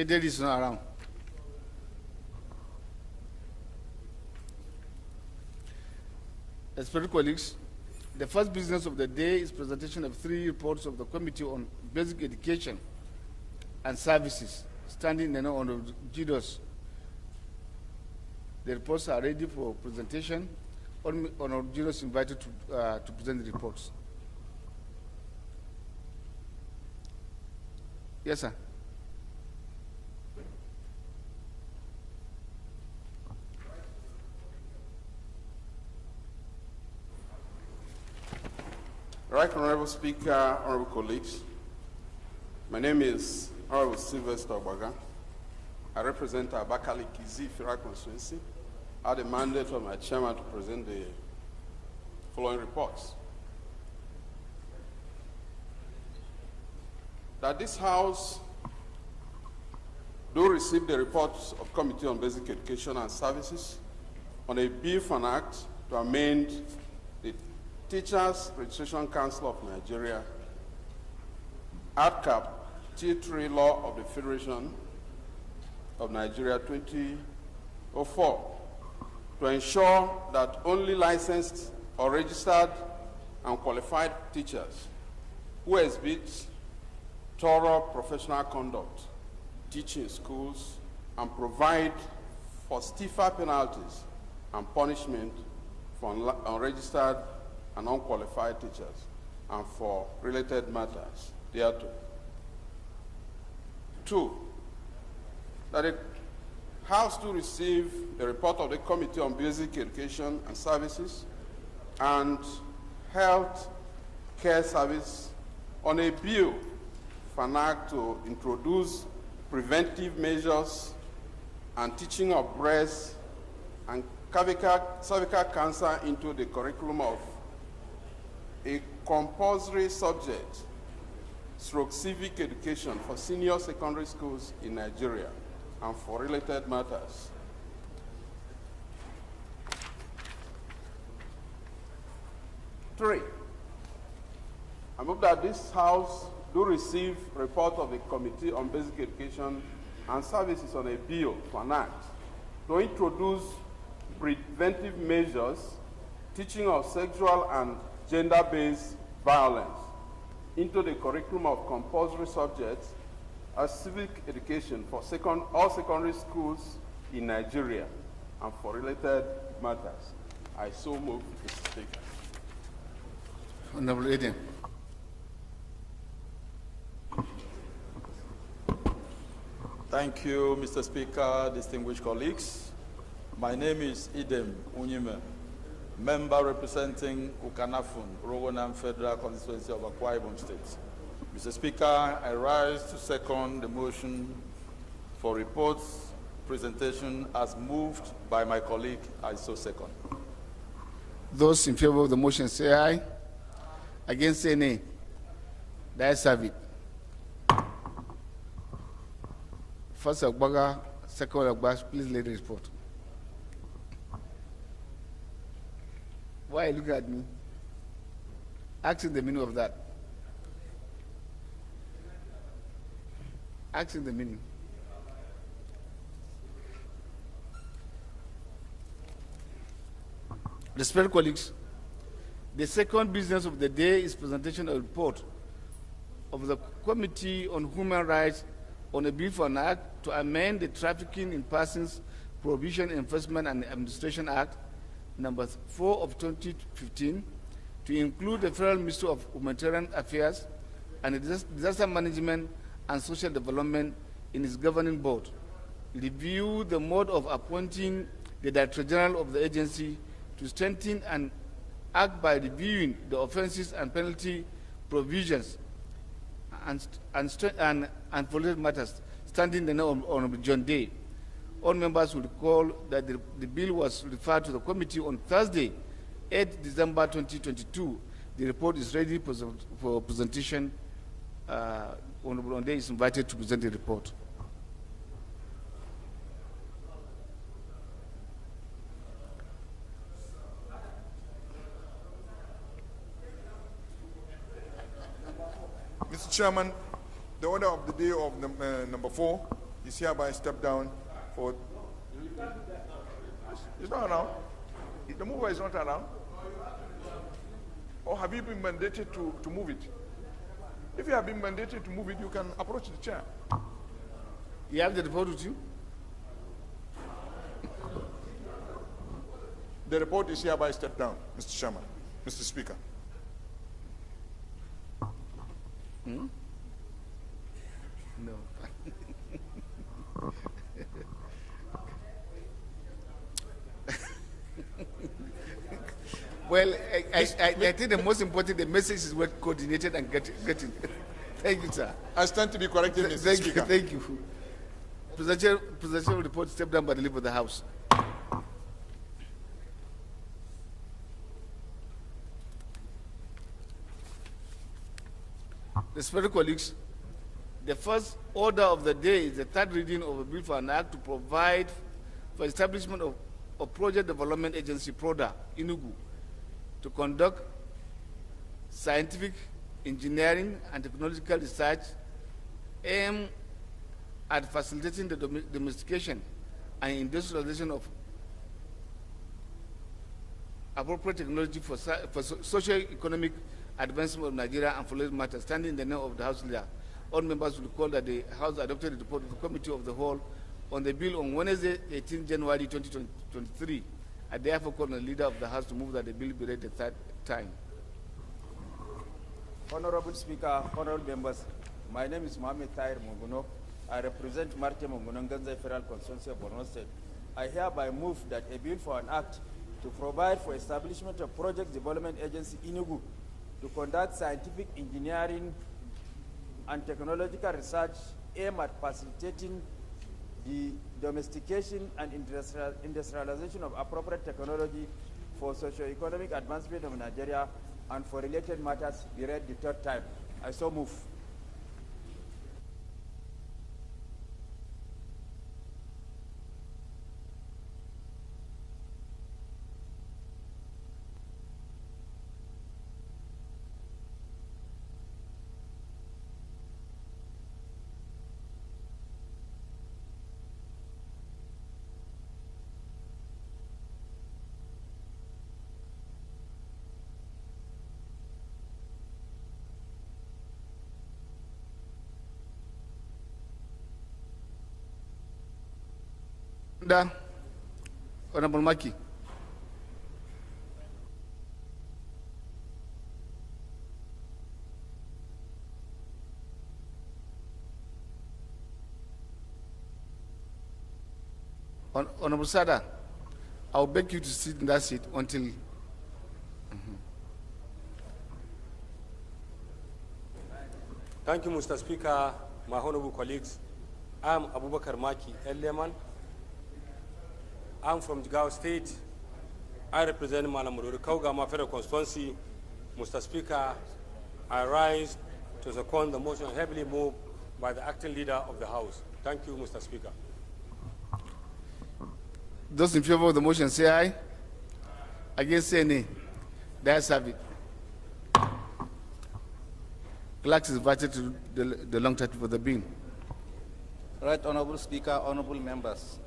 David is not around. Respected colleagues, the first business of the day is presentation of 3 reports of the Committee on Basic Education and Services, standing in the name of GDOS. The reports are ready for presentation. Honorable GDOS invited to present the reports. Yes, sir. Right, Honorable Speaker, Honorable colleagues, my name is Honorable Sylvester Obaga. I represent Abakaliki Federal Constituency. I had a mandate from my chairman to present the following reports. That this House do receive the reports of Committee on Basic Education and Services on a bill for an act to amend the Teachers Registration Council of Nigeria, ADCAP, T3 Law of the Federation of Nigeria 2004, to ensure that only licensed or registered and qualified teachers who exhibit thorough professional conduct teach in schools and provide for stiffer penalties and punishment for unregistered and unqualified teachers, and for related matters thereto. 2, that the House to receive the report of the Committee on Basic Education and Services and Health Care Service on a bill for an act to introduce preventive measures and teaching of breast and cervical cancer into the curriculum of a compulsory subject / civic education for senior secondary schools in Nigeria and for related matters. 3, I move that this House do receive report of the Committee on Basic Education and Services on a bill for an act to introduce preventive measures, teaching of sexual and gender-based violence into the curriculum of compulsory subjects as civic education for all secondary schools in Nigeria and for related matters. I so move, Mr. Speaker. Honorable Eden. Thank you, Mr. Speaker, distinguished colleagues. My name is Idem Unyime, member representing Ukanafun, Rogonam Federal Constituency of Akwa Ibom State. Mr. Speaker, I rise to second the motion for reports presentation as moved by my colleague. I so second. Those in favor of the motion say aye. Against say nay. The ayes have it. First Ogbaga, second Ogbaga, please lay the report. Why are you looking at me? Asking the meaning of that. Asking the meaning. Respected colleagues, the second business of the day is presentation of a report of the Committee on Human Rights on a bill for an act to amend the Trafficking in Persons Prohibition, Enforcement and Administration Act number 4 of 2015 to include the Federal Ministry of Humanitarian Affairs and Disaster Management and Social Development in its governing board, review the mode of appointing the Director General of the agency to strengthen and act by reviewing the offenses and penalty provisions and related matters, standing the name of Honorable John Day. All members will recall that the bill was referred to the committee on Thursday, 8 December 2022. The report is ready for presentation. Honorable John Day is invited to present the report. Mr. Chairman, the order of the day of number 4 is hereby stepped down for... It's not around. The mover is not around. Or have you been mandated to move it? If you have been mandated to move it, you can approach the chair. You have the report with you? The report is hereby stepped down, Mr. Chairman, Mr. Speaker. No. Well, I think the most important, the message is well coordinated and getting. Thank you, sir. I stand to be corrected, Mr. Speaker. Thank you. Presidential report stepped down by the leader of the House. Respected colleagues, the first order of the day is the third reading of a bill for an act to provide for establishment of Project Development Agency, PRODA, Enugu, to conduct scientific, engineering, and technological research aimed at facilitating the domestication and industrialization of appropriate technology for socio-economic advancement of Nigeria and for related matters. Standing in the name of the House leader, all members will recall that the House adopted the report of the Committee of the Whole on the bill on Wednesday, 18 January 2023. I therefore call on the leader of the House to move that the bill be read the third time. Honorable Speaker, honorable members, my name is Mohamed Tahir Munguno. I represent Marte Munguno Ganzai Federal Constituency of Borno State. I hereby move that a bill for an act to provide for establishment of Project Development Agency Enugu to conduct scientific, engineering, and technological research aimed at facilitating the domestication and industrialization of appropriate technology for socio-economic advancement of Nigeria and for related matters be read the third time. I so move. Honorable Maki. Honorable Sada, I will beg you to sit in that seat until. Thank you, Mr. Speaker, my honorable colleagues. I'm Abubakar Maki Eleman. I'm from Jigawa State. I represent Malamururi Kaugama Federal Constituency. Mr. Speaker, I rise to second the motion heavily moved by the acting leader of the House. Thank you, Mr. Speaker. Those in favor of the motion say aye. Against say nay. The ayes have it. Clerk is invited to the long title for the bill. Right Honorable Speaker, honorable members.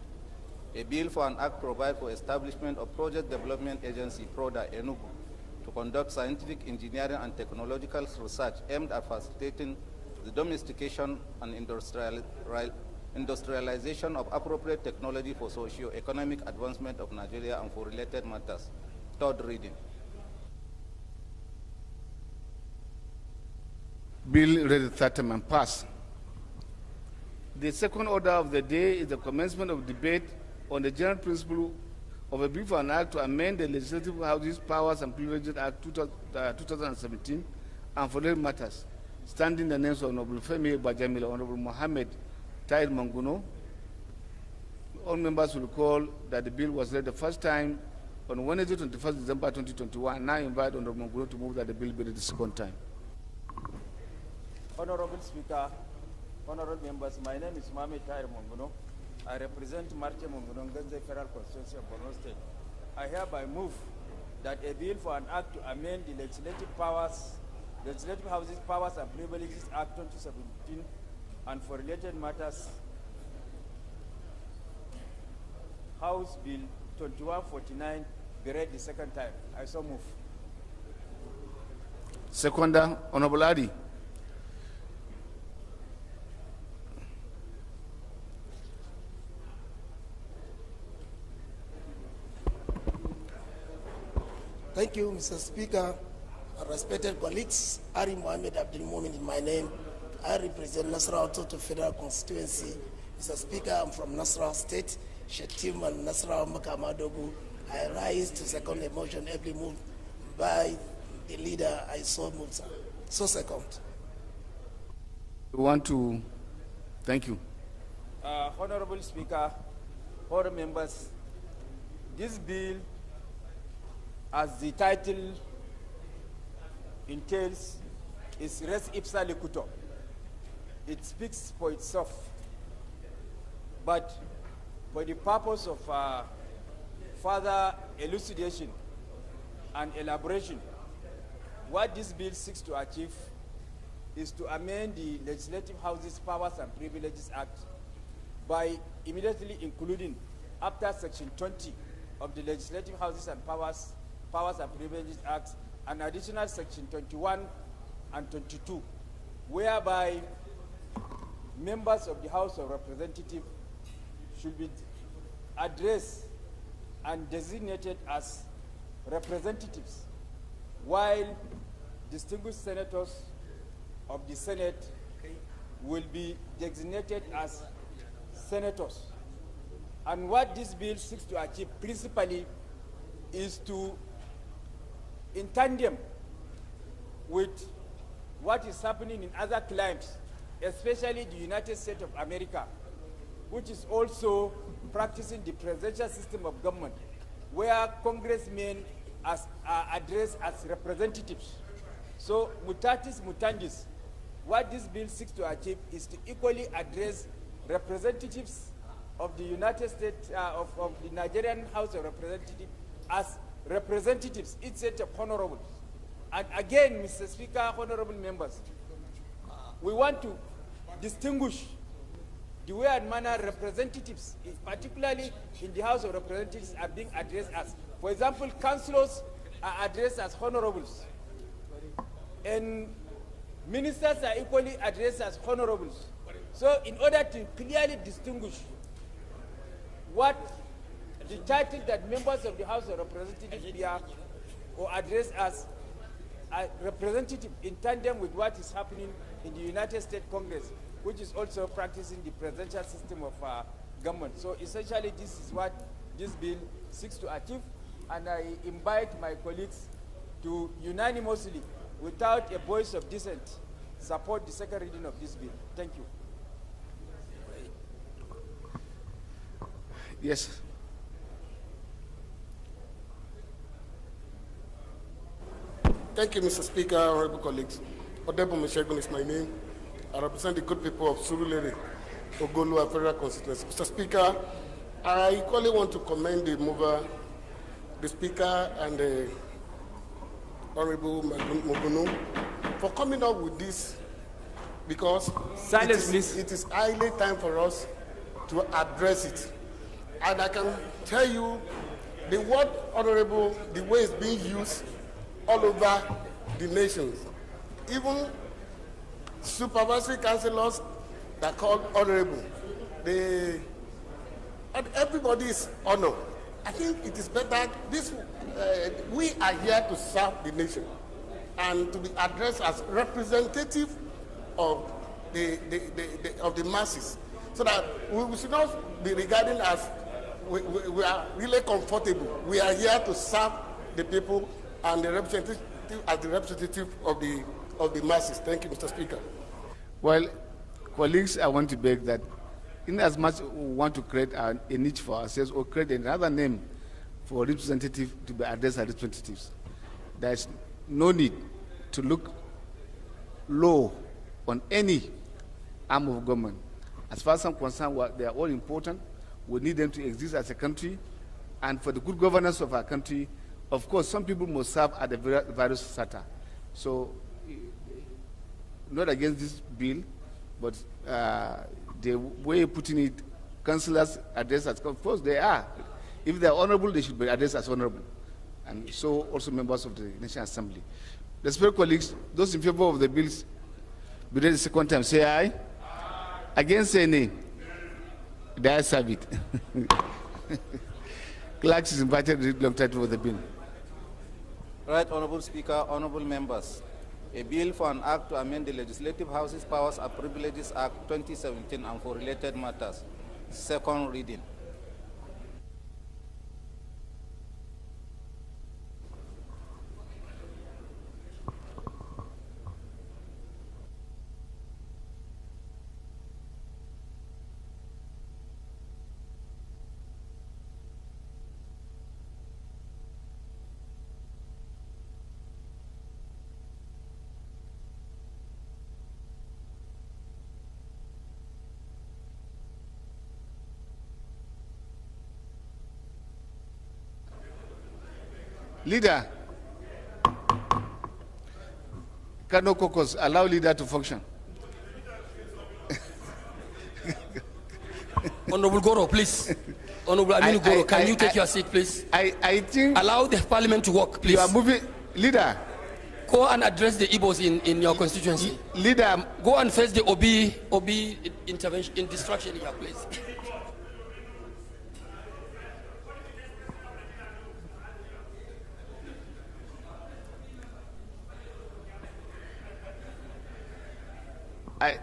A bill for an act provide for establishment of Project Development Agency, PRODA, Enugu, to conduct scientific, engineering, and technological research aimed at facilitating the domestication and industrialization of appropriate technology for socio-economic advancement of Nigeria and for related matters. Third reading. Bill read the third time and pass. The second order of the day is the commencement of debate on the general principle of a bill for an act to amend the Legislative House's Powers and Privileges Act 2017 and for related matters. Standing the names of Honorable Femi Bajamila, Honorable Mohammed Tahir Manguno. All members will recall that the bill was read the first time on Wednesday, 21st December 2021. Now I invite Honorable Manguno to move that the bill be read the second time. Honorable Speaker, honorable members, my name is Mohamed Tahir Manguno. I represent Marte Munguno Ganze Federal Constituency of Borno State. I hereby move that a bill for an act to amend the Legislative House's Powers and Privileges Act 2017 and for related matters House Bill 2149 be read the second time. I so move. Seconder, Honorable Adi. Thank you, Mr. Speaker. Respected colleagues, Ari Mohammed Abdul Mumin is my name. I represent Nasarawa Total Federal Constituency. Mr. Speaker, I'm from Nasarawa State, Shetim and Nasarawa Makamadogu. I rise to second the motion ably moved by the leader. I so move, sir. So second. We want to thank you. Honorable Speaker, honorable members, this bill, as the title entails, is res ipsa locutor. It speaks for itself. But for the purpose of further elucidation and elaboration, what this bill seeks to achieve is to amend the Legislative Houses Powers and Privileges Act by immediately including, after Section 20 of the Legislative Houses and Powers and Privileges Act, an additional Section 21 and 22, whereby members of the House of Representatives should be addressed and designated as representatives, while distinguished senators of the Senate will be designated as senators. And what this bill seeks to achieve principally is to, in tandem with what is happening in other climes, especially the United States of America, which is also practicing the presidential system of government, where congressmen are addressed as representatives. So, mutatis mutandis, what this bill seeks to achieve is to equally address representatives of the United States, of the Nigerian House of Representatives as representatives, each set of honorables. And again, Mr. Speaker, honorable members, we want to distinguish the way and manner representatives, particularly in the House of Representatives, are being addressed as. For example, councillors are addressed as honorables, and ministers are equally addressed as honorables. So in order to clearly distinguish what the title that members of the House of Representatives be are or addressed as a representative in tandem with what is happening in the United States Congress, which is also practicing the presidential system of government. So essentially this is what this bill seeks to achieve, and I invite my colleagues to unanimously, without a voice of dissent, support the second reading of this bill. Thank you. Yes. Thank you, Mr. Speaker, honorable colleagues. Odebo Meshegun is my name. I represent the good people of Surulere, Ogolua Federal Constituency. Mr. Speaker, I equally want to commend the mover, the Speaker, and the Honorable Mogunu for coming up with this, because Silence, please. It is highly time for us to address it. And I can tell you the word honorable, the way it's being used all over the nations. Even supervisory councillors that are called honorable, and everybody is honored. I think it is better, we are here to serve the nation and to be addressed as representative of the masses, so that we should not be regarded as we are really comfortable. We are here to serve the people and the representative as the representative of the masses. Thank you, Mr. Speaker. Well, colleagues, I want to beg that in as much we want to create a niche for ourselves or create another name for representative to be addressed as representatives, there is no need to look low on any arm of government. As far as I'm concerned, they are all important. We need them to exist as a country, and for the good governance of our country, of course, some people must serve at the various strata. So, not against this bill, but the way you're putting it, councillors addressed as, of course they are If they are honorable, they should be addressed as honorable. And so also members of the National Assembly. Respected colleagues, those in favor of the bills be read the second time, say aye. Against, say nay. The ayes have it. Clerk is invited to read the long title of the bill. Right Honorable Speaker, honorable members. A bill for an act to amend the Legislative House's Powers and Privileges Act 2017 and for related matters. Second reading. Leader, Kano Caucus, allow leader to function. Honorable Goro, please. Honorable Aminu Goro, can you take your seat, please? I think Allow the parliament to work, please. you are moving. Leader, Go and address the Igbos in your constituency. leader, Go and face the OB intervention in distraction here, please. I.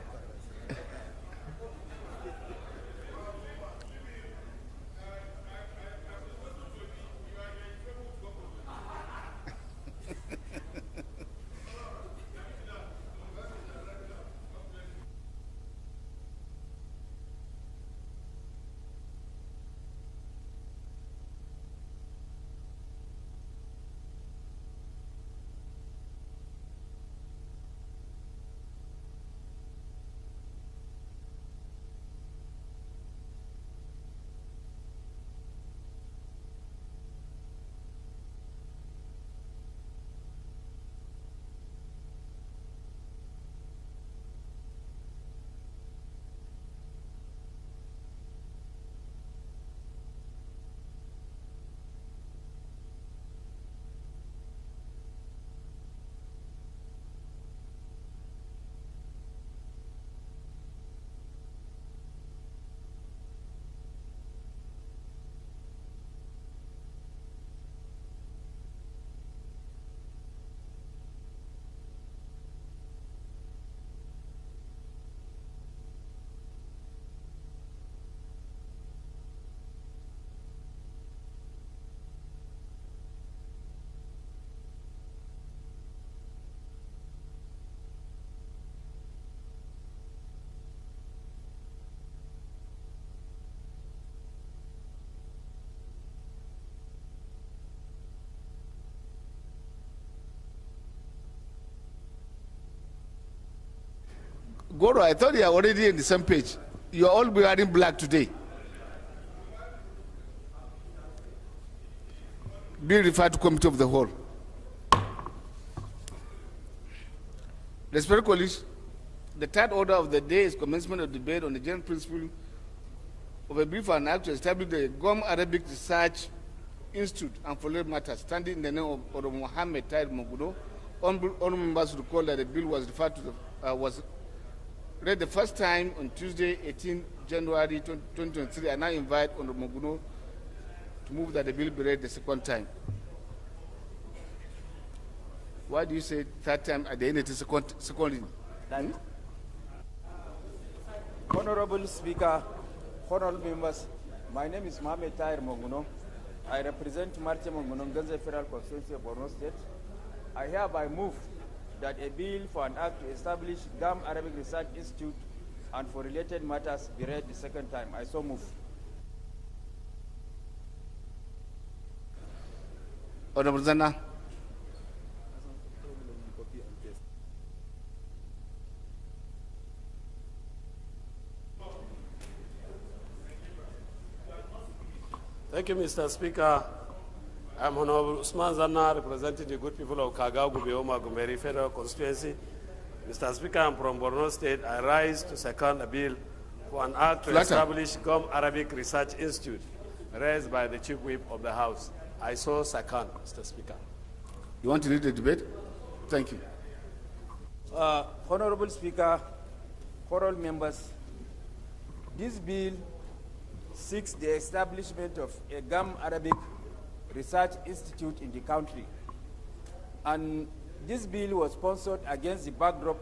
Goro, I thought you are already on the same page. You are all wearing black today. Bill referred to committee of the whole. Respected colleagues, the third order of the day is commencement of debate on the general principle of a bill for an act to establish the Gum Arabic Research Institute and for related matters, standing in the name of Honorable Mohammed Tahir Monguno. Honorable members recall that the bill was referred to was read the first time on Tuesday, 18 January 2023. I now invite Honorable Monguno to move that the bill be read the second time. Why do you say third time at the end it is second reading? Honorable Speaker, honorable members, my name is Mohammed Tahir Monguno. I represent Martin Monguno, Ganze Federal Constituency of Borno State. I hereby move that a bill for an act to establish GAM Arabic Research Institute and for related matters be read the second time. I so move. Honorable Zana. Thank you, Mr. Speaker. I'm Honorable Usman Zanna, representing the good people of Kagagu, Bioma, Gumeri Federal Constituency. Mr. Speaker, I'm from Borno State. I rise to second a bill for an act to establish GUM Arabic Research Institute raised by the Chief Whip of the House. I so second, Mr. Speaker. You want to lead the debate? Thank you. Honorable Speaker, honorable members, this bill seeks the establishment of a GAM Arabic Research Institute in the country. And this bill was sponsored against the backdrop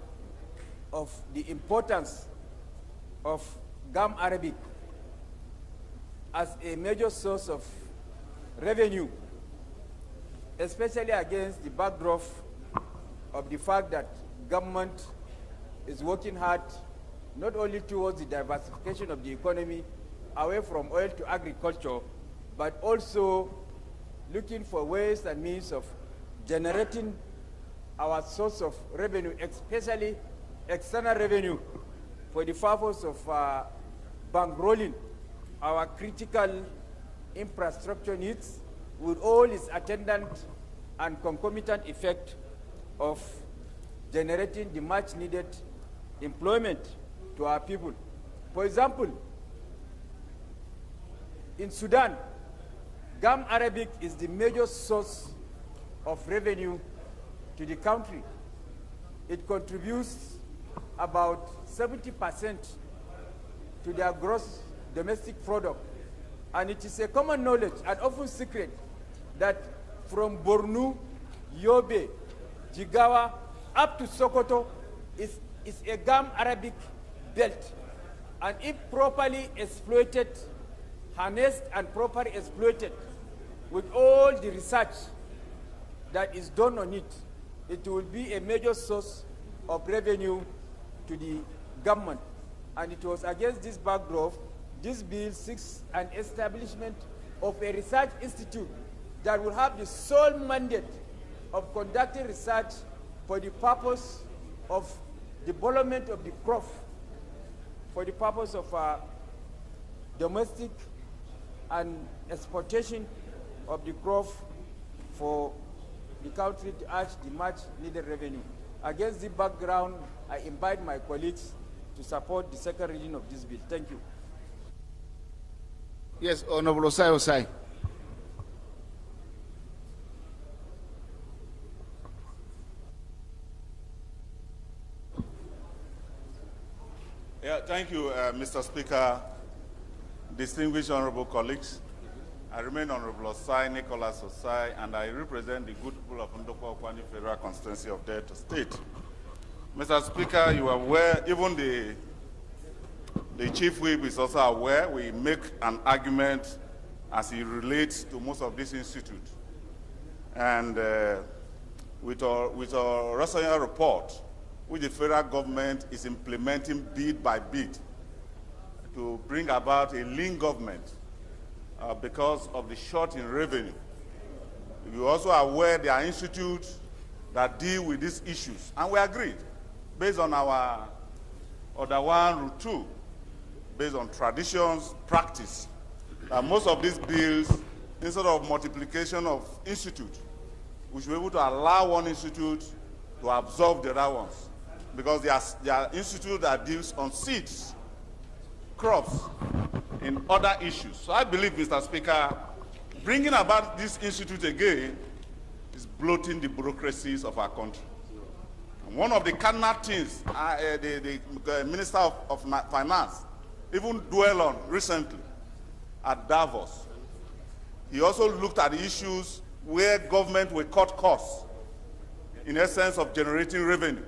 of the importance of GAM Arabic as a major source of revenue, especially against the backdrop of the fact that government is working hard not only towards the diversification of the economy away from oil to agriculture, but also looking for ways and means of generating our source of revenue, especially external revenue, for the purpose of bankrolling our critical infrastructure needs with all its attendant and concomitant effect of generating the much needed employment to our people. For example, in Sudan, GAM Arabic is the major source of revenue to the country. It contributes about 70% to their gross domestic product. And it is a common knowledge and often secret that from Bornu, Yobe, Jigawa, up to Sokoto is a GAM Arabic belt. And if properly exploited, harnessed and properly exploited, with all the research that is done on it, it will be a major source of revenue to the government. And it was against this backdrop, this bill seeks an establishment of a research institute that will have the sole mandate of conducting research for the purpose of development of the crop, for the purpose of domestic and exportation of the crop for the country to urge the much needed revenue. Against the background, I invite my colleagues to support the second reading of this bill. Thank you. Yes, Honorable Osai Osai. Yeah, thank you, Mr. Speaker, distinguished honorable colleagues. I remain Honorable Osai, Nicholas Osai, and I represent the good people of Ndokwa Okwani Federal Constituency of Delta State. Mr. Speaker, you are aware, even the Chief Whip is also aware, we make an argument as it relates to most of this institute. And with our Rosalia report, which the federal government is implementing bit by bit to bring about a lean government because of the short in revenue. You also are aware there are institutes that deal with these issues, and we agreed, based on our Order 1, Rule 2, based on traditions, practice, that most of these bills, instead of multiplication of institutes, we should be able to allow one institute to absorb the other ones, because there are institutes that deals on seeds, crops, in other issues. So I believe, Mr. Speaker, bringing about this institute again is bloating the bureaucracies of our country. And one of the cardinal things the Minister of Finance even dwelled on recently at Davos, he also looked at the issues where government will cut costs in essence of generating revenue.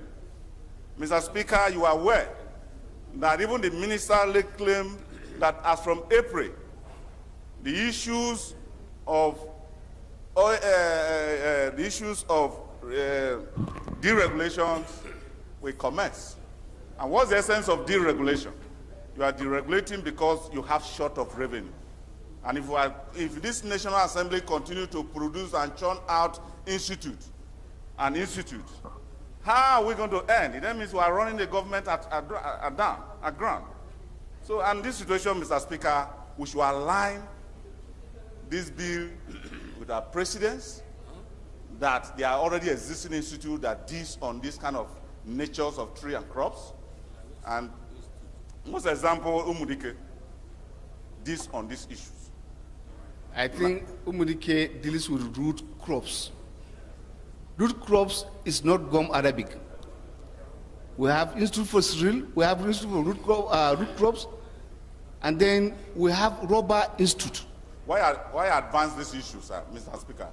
Mr. Speaker, you are aware that even the minister claimed that as from April, the issues of deregulations will commence. And what's the essence of deregulation? You are deregulating because you have short of revenue. And if this National Assembly continue to produce and churn out institute, how are we going to end? It means we are running the government at ground. So, in this situation, Mr. Speaker, we should align this bill with our precedents, that there are already existing institutes that deals on this kind of natures of tree and crops. And most example, Umudike deals on these issues. I think Umudike deals with root crops. Root crops is not gum Arabic. We have Institute for Cereal, we have Institute for root crops, and then we have Rubber Institute. Why advance this issue, sir, Mr. Speaker?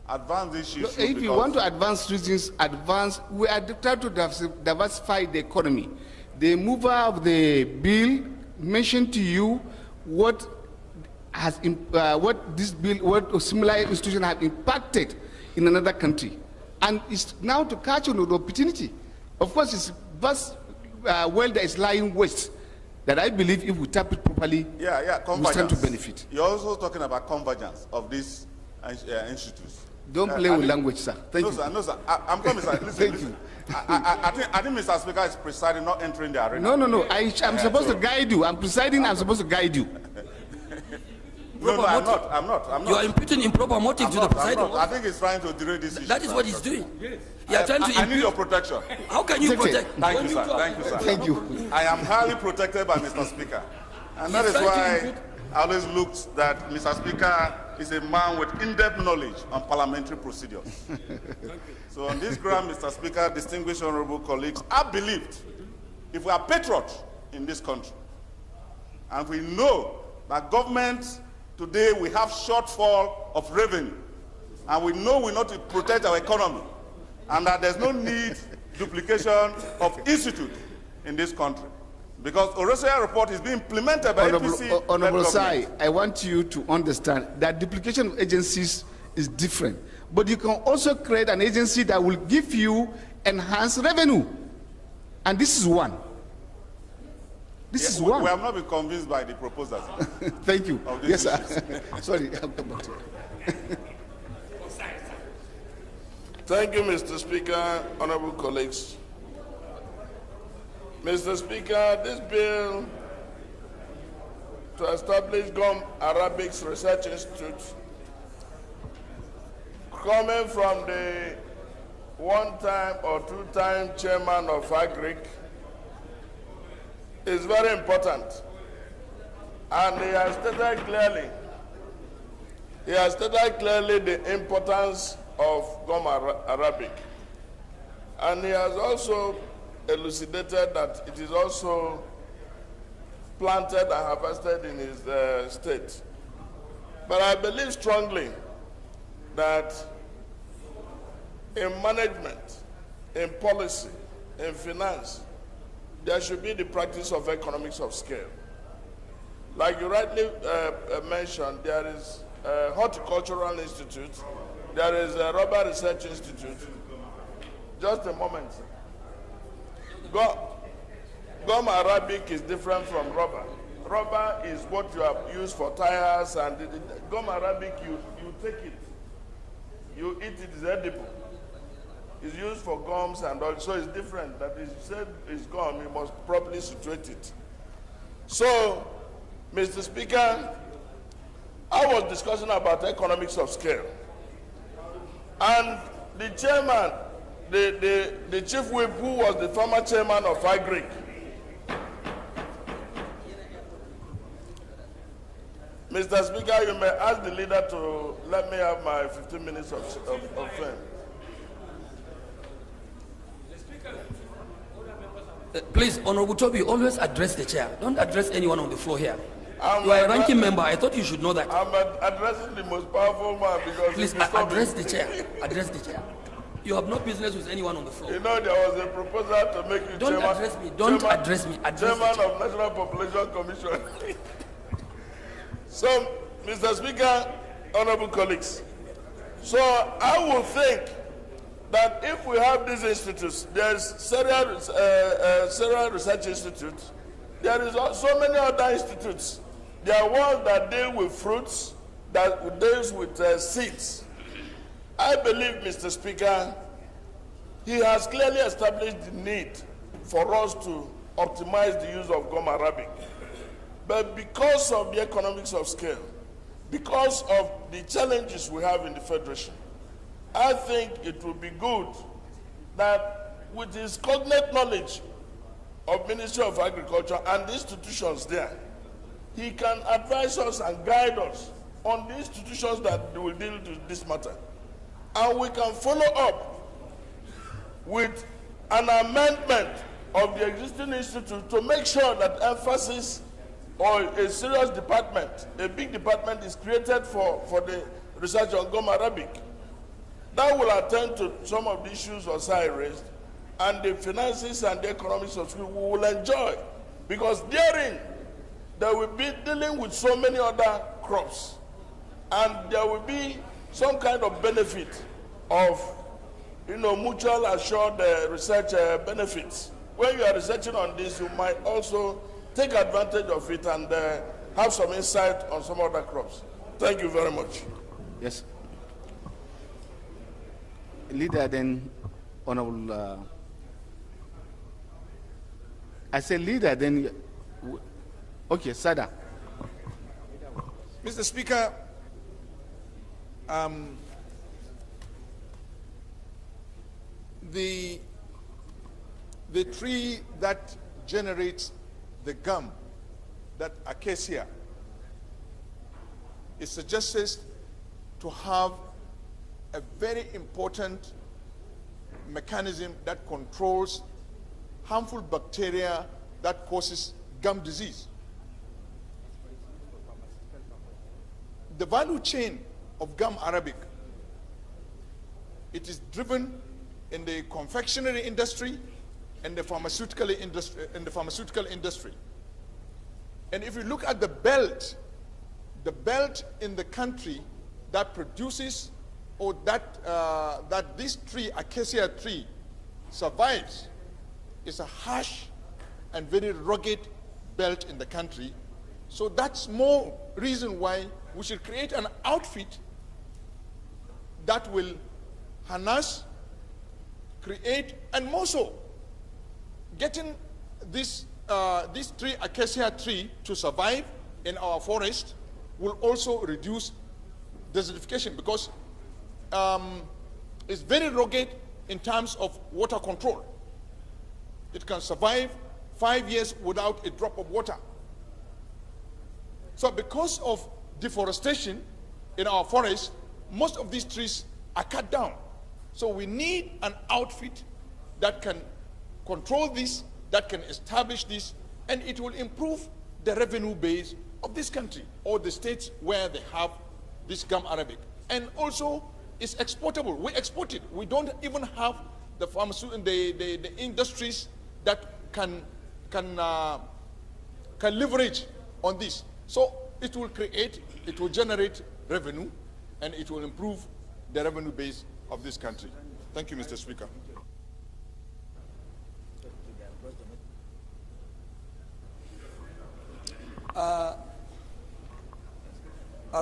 Advance this issue. If you want to advance reasons, advance. We are trying to diversify the economy. The mover of the bill mentioned to you what this bill, what a similar institution have impacted in another country, and it's now to catch on the opportunity. Of course, it's vast well that is lying waste that I believe if we tap it properly, we stand to benefit. You're also talking about convergence of these institutes. Don't play with language, sir. Thank you. No, sir. I'm coming, sir. Listen, Thank you. I think Mr. Speaker is presiding, not entering the arena. No. I'm supposed to guide you. I'm presiding. I'm supposed to guide you. No, I'm not. You are imputing improper motive to the presiding. I think he's trying to derail this issue. That is what he's doing. Yes. You are trying to I need your protection. How can you protect? Thank you, sir. Thank you, sir. Thank you. I am highly protected by Mr. Speaker. And that is why I always looked that Mr. Speaker is a man with in-depth knowledge on parliamentary procedures. So on this ground, Mr. Speaker, distinguished honorable colleagues, I believed if we are patriots in this country, and we know that government today we have shortfall of revenue, and we know we need to protect our economy, and that there's no need duplication of institute in this country. Because Orosoya report is being implemented by APC. Honorable Sai, I want you to understand that duplication of agencies is different. But you can also create an agency that will give you enhanced revenue. And this is one. This is one. We have not been convinced by the proposals. Thank you. Yes, sir. Sorry. Thank you, Mr. Speaker, honorable colleagues. Mr. Speaker, this bill to establish Gum Arabics Research Institute, coming from the one-time or two-time chairman of AGRIC, is very important. And he has stated clearly the importance of Gum Arabic. And he has also elucidated that it is also planted and harvested in his state. But I believe strongly that in management, in policy, in finance, there should be the practice of economics of scale. Like you rightly mentioned, there is a Horticultural Institute, there is a Rubber Research Institute. Just a moment. Gum Arabic is different from rubber. Rubber is what you have used for tires, and Gum Arabic, you take it, you eat it, it's edible. It's used for gums and all, so it's different. That is said it's gum, you must properly situate it. So, Mr. Speaker, I was discussing about economics of scale. And the chairman, the chief whip, who was the former chairman of AGRIC, Mr. Speaker, you may ask the leader to let me have my 15 minutes of fame. Please, Honorable Toby, always address the chair. Don't address anyone on the floor here. You are a ranking member. I thought you should know that. I'm addressing the most powerful man because... Please, address the chair. Address the chair. You have no business with anyone on the floor. You know, there was a proposal to make you Don't chairman, address me. Don't address me. Address chairman of National Population Commission. So, Mr. Speaker, honorable colleagues, so I will think that if we have these institutes, there's Cereal Research Institute, there is so many other institutes. There are ones that deal with fruits, that deals with seeds. I believe, Mr. Speaker, he has clearly established the need for us to optimize the use of Gum Arabic. But because of the economics of scale, because of the challenges we have in the Federation, I think it would be good that with his cognate knowledge of Ministry of Agriculture and the institutions there, he can advise us and guide us on the institutions that will deal with this matter. And we can follow up with an amendment of the existing institute to make sure that emphasis or a serious department, a big department is created for the research on Gum Arabic. That will attend to some of the issues Osai raised, and the finances and the economics of school we will enjoy, because therein they will be dealing with so many other crops, and there will be some kind of benefit of, mutual assured research benefits. When you are researching on this, you might also take advantage of it and have some insight on some other crops. Thank you very much. Yes. Leader, then, Honorable. I say leader, then. Okay, Sada. Mr. Speaker, the tree that generates the gum, that acacia, is suggested to have a very important mechanism that controls harmful bacteria that causes gum disease. The value chain of gum Arabic, it is driven in the confectionery industry and the pharmaceutical industry. And if you look at the belt in the country that produces, or that this tree, acacia tree, survives, is a harsh and very rugged belt in the country. So that's more reason why we should create an outfit that will harness, create, and more so, getting this tree, acacia tree, to survive in our forest will also reduce desertification, because it's very rugged in terms of water control. It can survive 5 years without a drop of water. So because of deforestation in our forest, most of these trees are cut down. So we need an outfit that can control this, that can establish this, and it will improve the revenue base of this country or the states where they have this gum Arabic. And also, it's exportable. We export it. We don't even have the pharmaceutical, the industries that can leverage on this. So it will generate revenue, and it will improve the revenue base of this country. Thank you, Mr. Speaker.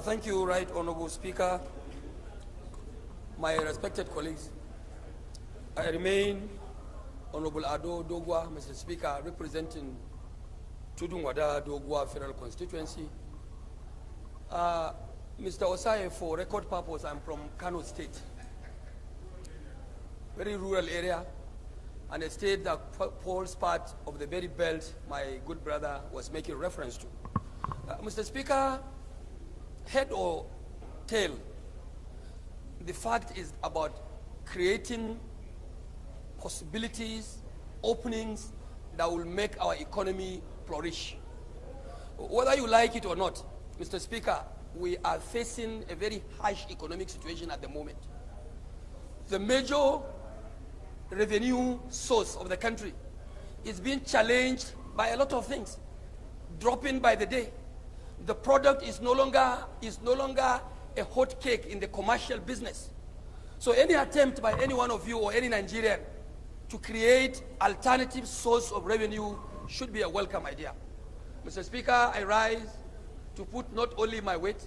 Thank you, Right Honorable Speaker. My respected colleagues, I remain Honorable Ado Dogwa, Mr. Speaker, representing Tudungwada Dogwa Federal Constituency. Mr. Osai, for record purpose, I'm from Kano State. Very rural area, and a state that falls part of the very belt my good brother was making reference to. Mr. Speaker, head or tail, the fact is about creating possibilities, openings that will make our economy flourish. Whether you like it or not, Mr. Speaker, we are facing a very harsh economic situation at the moment. The major revenue source of the country is being challenged by a lot of things, dropping by the day. The product is no longer a hot cake in the commercial business. So any attempt by any one of you or any Nigerian to create alternative source of revenue should be a welcome idea. Mr. Speaker, I rise to put not only my weight,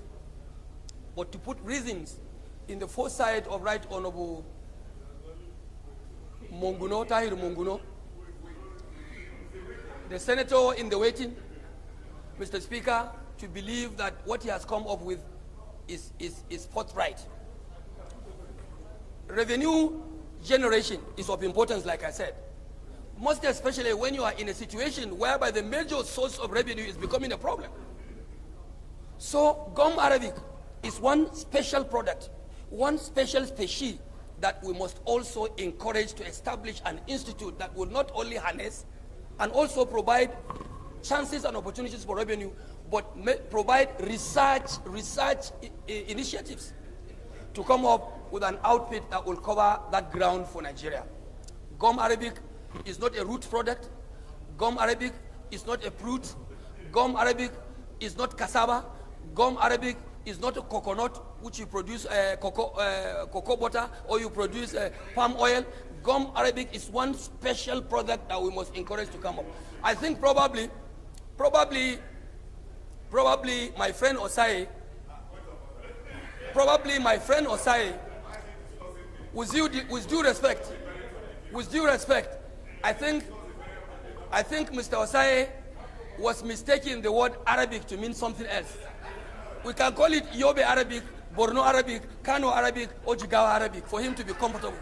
but to put reasons in the foresight of Right Honorable Monguno, Tahir Monguno, the senator in the waiting, Mr. Speaker, to believe that what he has come up with is forthright. Revenue generation is of importance, like I said, most especially when you are in a situation whereby the major source of revenue is becoming a problem. So, Gum Arabic is one special product, one special species that we must also encourage to establish an institute that will not only harness and also provide chances and opportunities for revenue, but provide research initiatives to come up with an outfit that will cover that ground for Nigeria. Gum Arabic is not a root product. Gum Arabic is not a fruit. Gum Arabic is not cassava. Gum Arabic is not a coconut, which you produce cocoa butter, or you produce palm oil. Gum Arabic is one special product that we must encourage to come up. I think probably my friend Osai, with due respect, I think Mr. Osai was mistaking the word Arabic to mean something else. We can call it Yobe Arabic, Borno Arabic, Kano Arabic, or Jigawa Arabic for him to be comfortable.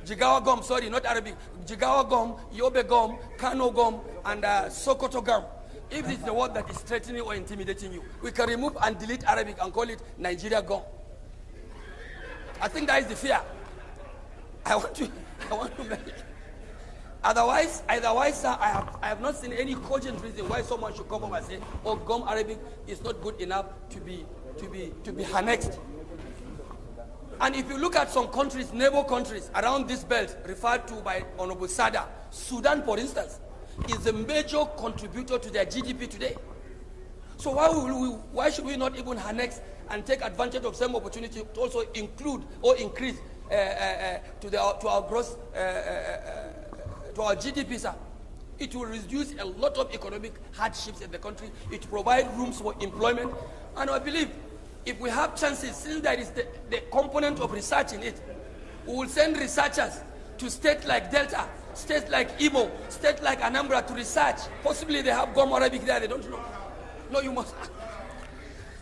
Jigawa gum, sorry, not Arabic. Jigawa gum, Yobe gum, Kano gum, and Sokoto gum. If it's the word that is threatening or intimidating you, we can remove and delete Arabic and call it Nigeria gum. I think that is the fear. I want to make it. Otherwise, sir, I have not seen any cogent reason why someone should come up and say, "Oh, gum Arabic is not good enough to be annexed." And if you look at some countries, neighbor countries around this belt, referred to by Honorable Sada, Sudan, for instance, is a major contributor to their GDP today. So why should we not even annex and take advantage of some opportunity to also include or increase to our gross to our GDP, sir? It will reduce a lot of economic hardships in the country. It will provide rooms for employment, and I believe if we have chances, since there is the component of research in it, we will send researchers to states like Delta, states like Imo, states like Anambra to research. Possibly they have gum Arabic there, they don't know. No, you must.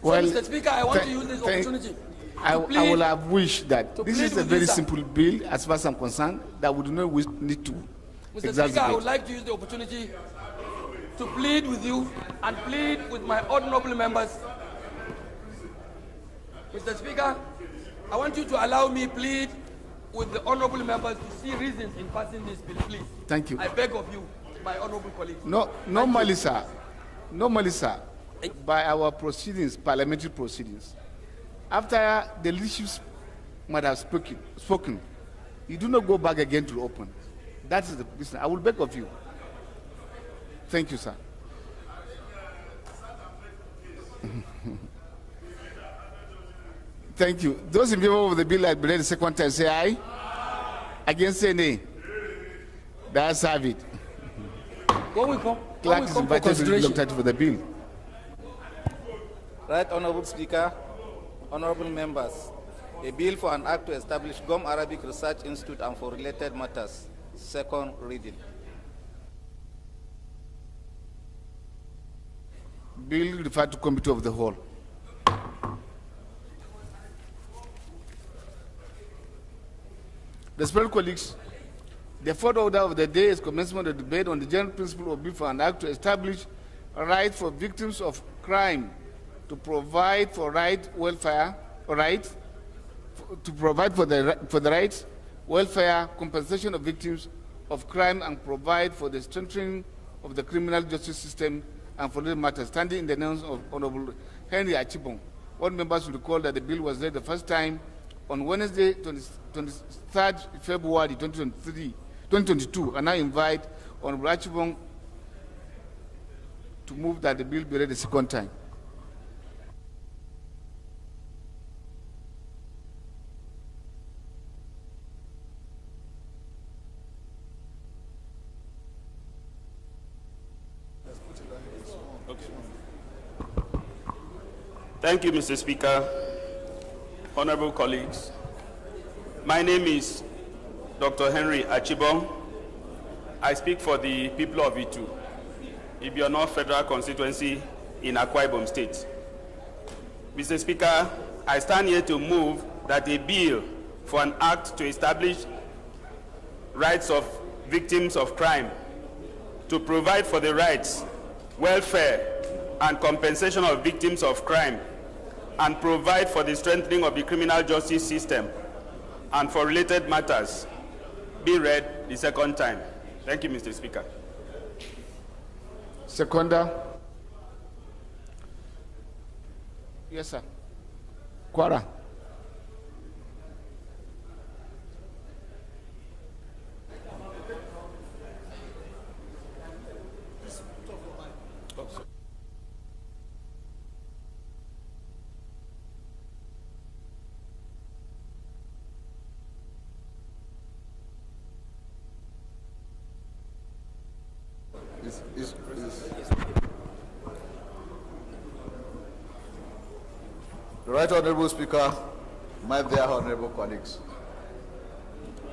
Well, so, Mr. Speaker, I want to use this opportunity. I will have wished that this is a very simple bill, as far as I'm concerned, that we do not need to. Mr. Speaker, I would like to use the opportunity to plead with you and plead with my honorable members. Mr. Speaker, I want you to allow me plead with the honorable members to see reasons in passing this bill, please. Thank you. I beg of you, my honorable colleagues. Normally, sir, by our proceedings, parliamentary proceedings, after the leadership might have spoken, you do not go back again to open. That is the business. I will beg of you. Thank you, sir. Thank you. Those in favor of the bill that read the second time say aye. Against say nay. That's have it. Clerk is invited to read the for the bill. Right, Honorable Speaker, honorable members, a bill for an act to establish Gum Arabic Research Institute and for related matters. Second reading. Bill referred to Committee of the Whole. Respected colleagues, the fourth order of the day is commencement of the debate on the general principle of bill for an act to establish a right for victims of crime to provide for the rights, welfare, compensation of victims of crime, and provide for the strengthening of the criminal justice system and for other matters, standing in the name of Honorable Henry Achibong. All members will recall that the bill was read the first time on Wednesday, 23rd February 2022, and I invite Honorable Achibong to move that the bill be read the second time. Thank you, Mr. Speaker. Honorable colleagues, my name is Dr. Henry Achibong. I speak for the people of Itu, Ibiono Federal Constituency in Akwa Ibom State. Mr. Speaker, I stand here to move that a bill for an act to establish rights of victims of crime, to provide for the rights, welfare, and compensation of victims of crime, and provide for the strengthening of the criminal justice system and for related matters be read the second time. Thank you, Mr. Speaker. Seconder. Yes, sir. Quara. The Right Honorable Speaker, my dear honorable colleagues,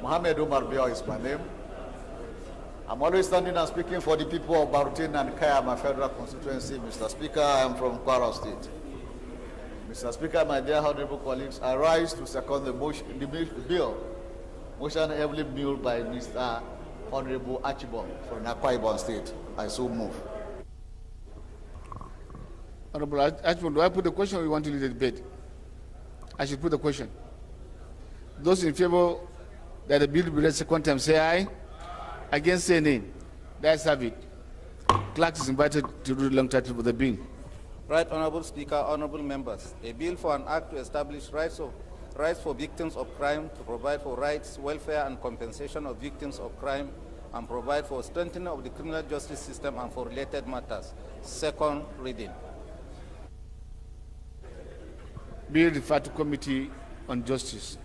Mohammed Umar Biao is my name. I'm always standing and speaking for the people of Barutin and Kaya, my federal constituency. Mr. Speaker, I am from Kwara State. Mr. Speaker, my dear honorable colleagues, I rise to second the bill, motion heavily moved by Mr. Honorable Achibong from Akwa Ibom State. I so move. Honorable Achibong, do I put the question or you want to lead the debate? I should put the question. Those in favor that the bill be read second time, say aye. Against, say nay. That's have it. Clerk is invited to read the long title for the bill. Right Honorable Speaker, honorable members, a bill for an act to establish rights for victims of crime, to provide for rights, welfare, and compensation of victims of crime, and provide for strengthening of the criminal justice system and for related matters. Second reading. Bill referred to Committee on Justice.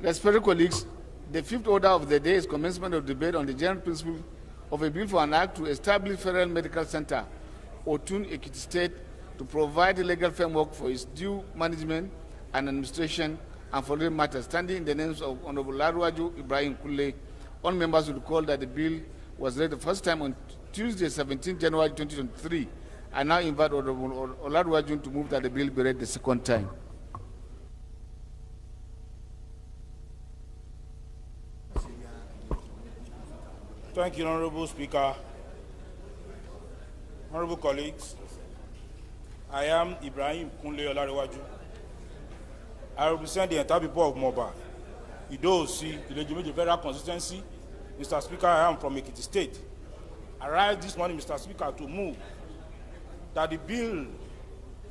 Respected colleagues, the fifth order of the day is commencement of debate on the general principle of a bill for an act to establish Federal Medical Center, Otun, Ekiti State, to provide a legal framework for its due management and administration and for related matters, standing in the names of Honorable Laruaju Ibrahim Kule. All members will recall that the bill was read the first time on Tuesday, 17 January 2023. I now invite Honorable Olaruaju to move that the bill be read the second time. Thank you, Honorable Speaker. Honorable colleagues, I am Ibrahim Kunle Olarewaju. I represent the entire people of Moba, Ido-Osi, the Federal Constituency. Mr. Speaker, I am from Ekiti State. I rise this morning, Mr. Speaker, to move that the bill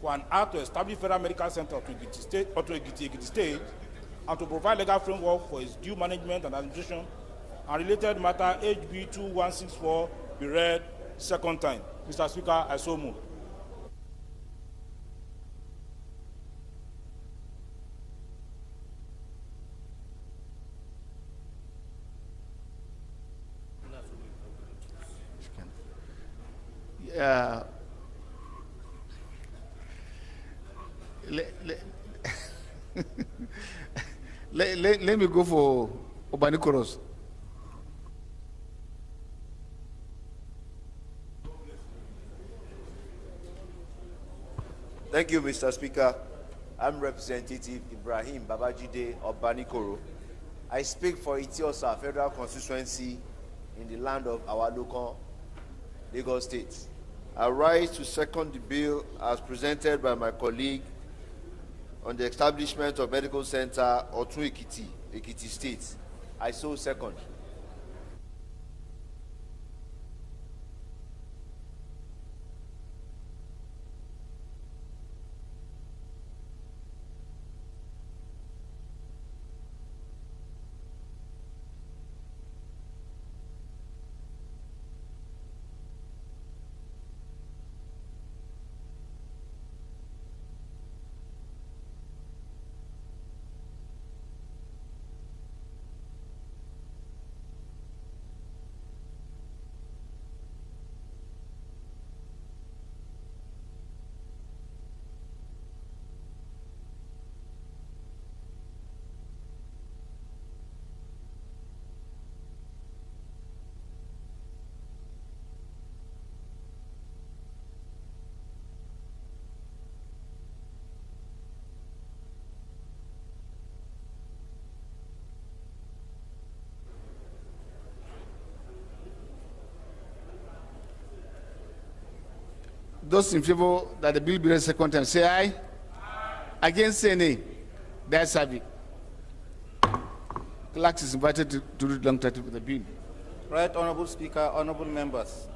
for an act to establish Federal Medical Center to Ekiti State, or to Ekiti State, and to provide legal framework for its due management and administration and related matter HB 2164 be read second time. Mr. Speaker, I so move. Let me go for Obanikoros. Thank you, Mr. Speaker. I'm Representative Ibrahim Babajide of Banikoro. I speak for Itiosa Federal Constituency in the land of our local Lagos State. I rise to second the bill as presented by my colleague on the establishment of Medical Center Otun Ekiti, Ekiti State. I so second. Those in favor that the bill be read second time, say aye. Against, say nay. That's it. Clerk is invited to read long title of the bill. Right Honorable Speaker, honorable members,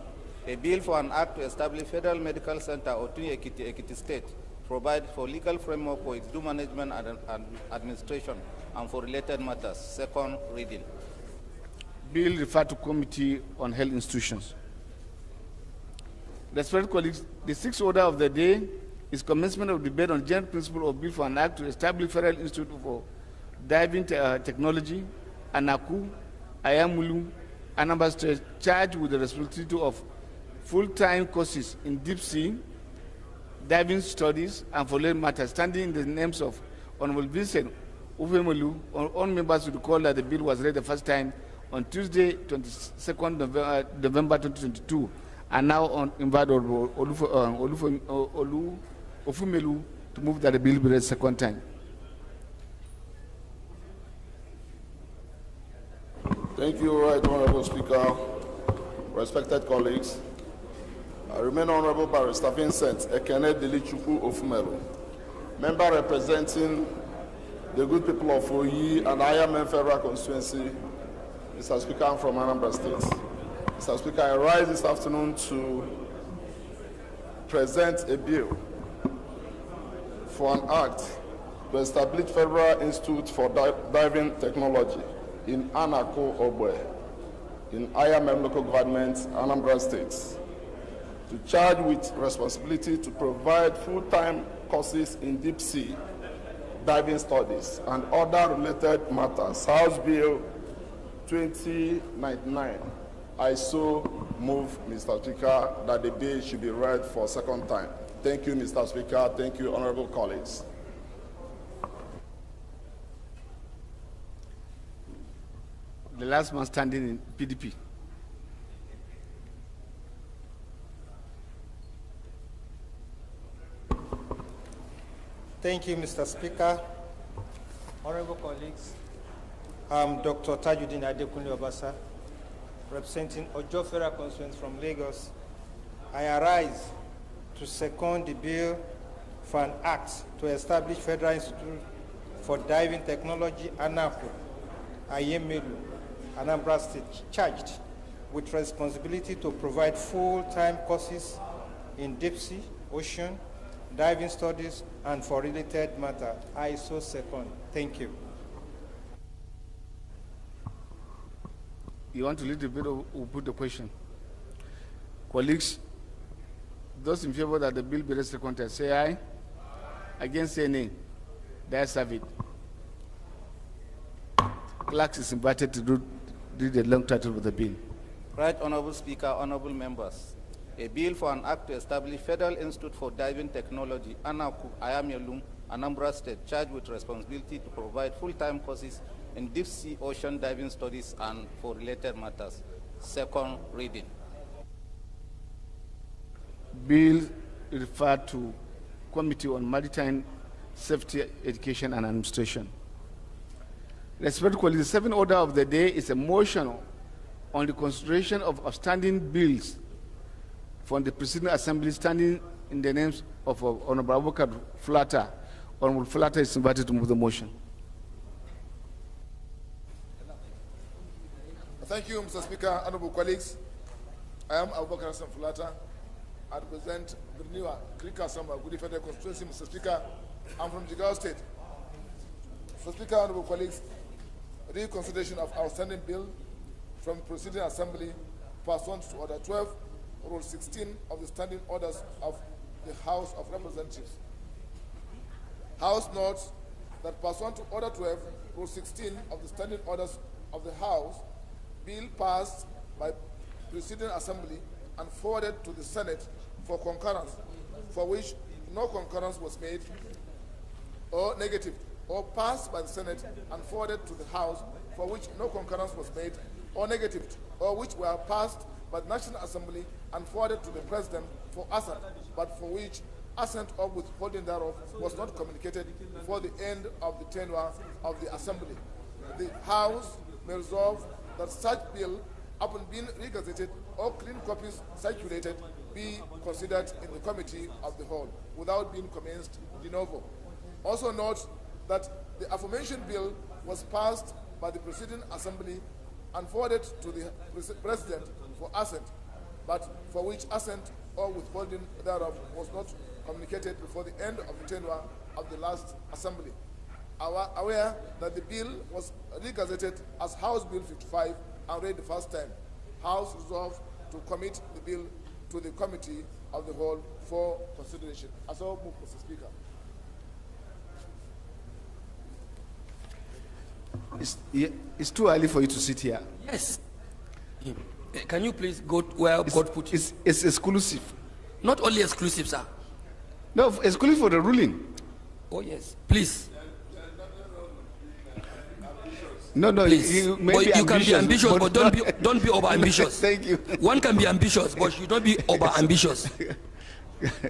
a bill for an act to establish Federal Medical Center Otun Ekiti State, provide for legal framework for its due management and administration and for related matters. Second reading. Bill referred to Committee on Health Institutions. Respected colleagues, the sixth order of the day is commencement of debate on general principle of bill for an act to establish Federal Institute for Diving Technology, ANAKU, Ayamulu, Anambra State, charged with the responsibility of full-time courses in deep sea diving studies and for related matters, standing in the names of Honorable Vincent Ufemolu. All members will recall that the bill was read the first time on Tuesday, 22nd November 2022, and now on invite Ofumelu to move that the bill be read second time. Thank you, Right Honorable Speaker. Respected colleagues, I remain Honorable Barrister Vincent Ekene Delichukwu Ofumelu, member representing the good people of Oyi and Ayamen Federal Constituency. Mr. Speaker, I'm from Anambra State. Mr. Speaker, I rise this afternoon to present a bill for an act to establish Federal Institute for Diving Technology in Anako Obwe, in Ayamem local government, Anambra State, to charge with responsibility to provide full-time courses in deep sea diving studies and other related matters. House Bill 2099. I so move, Mr. Speaker, that the bill should be read for a second time. Thank you, Mr. Speaker. Thank you, honorable colleagues. The last man standing in PDP. Thank you, Mr. Speaker. Honorable colleagues, I'm Dr. Tajuddin Adekunle Obasa, representing Ojo Federal Constituency from Lagos. I arise to second the bill for an act to establish Federal Institute for Diving Technology, ANAPO, Ayemelu, Anambra State, charged with responsibility to provide full-time courses in deep sea, ocean, diving studies, and for related matter. I so second. Thank you. You want to lead the bill or put the question? Colleagues, those in favor that the bill be read second time, say aye. Against, say nay. That's it. Clerk is invited to read the long title of the bill. Right Honorable Speaker, honorable members, a bill for an act to establish Federal Institute for Diving Technology, ANAKU, Ayamelu, Anambra State, charged with responsibility to provide full-time courses in deep sea ocean diving studies and for related matters. Second reading. Bill referred to Committee on Maritime Safety, Education and Administration. Respected colleagues, the seventh order of the day is a motion on the consideration of outstanding bills from the Presiding Assembly standing in the names of Honorable Abubakar Flatter. Honorable Flatter is invited to move the motion. Thank you, Mr. Speaker. Honorable colleagues, I am Abubakar Hassan Flatter. I represent Birniwa, Krika Samba, Gudi Federal Constituency. Mr. Speaker, I'm from Jigawa State. Mr. Speaker, honorable colleagues, reconsideration of outstanding bill from the Presiding Assembly pursuant to Order 12, Rule 16 of the Standing Orders of the House of Representatives. House notes that pursuant to Order 12, Rule 16 of the Standing Orders of the House, bill passed by Presiding Assembly and forwarded to the Senate for concurrence, for which no concurrence was made, or negative, or passed by the Senate and forwarded to the House, for which no concurrence was made, or negative, or which were passed by the National Assembly and forwarded to the President for assent, but for which assent or withholding thereof was not communicated before the end of the tenure of the Assembly. The House may resolve that such bill, upon being regazetted or clean copies circulated be considered in the committee of the whole without being commenced de novo. Also note that the aforementioned bill was passed by the preceding assembly and forwarded to the president for assent, but for which assent or withholding thereof was not communicated before the end of the tenure of the last assembly. Aware that the bill was regazetted as House Bill 55 and read the first time, House resolved to commit the bill to the committee of the whole for consideration. I so move, Mr. Speaker. It's too early for you to sit here. Yes. Can you please go where God put you? It's exclusive. Not only exclusive, sir. No, exclusive for the ruling. Oh, yes. Please. No, Please. you may But be you can be ambitious, but don't be over ambitious. Thank you. One can be ambitious, but you don't be over ambitious.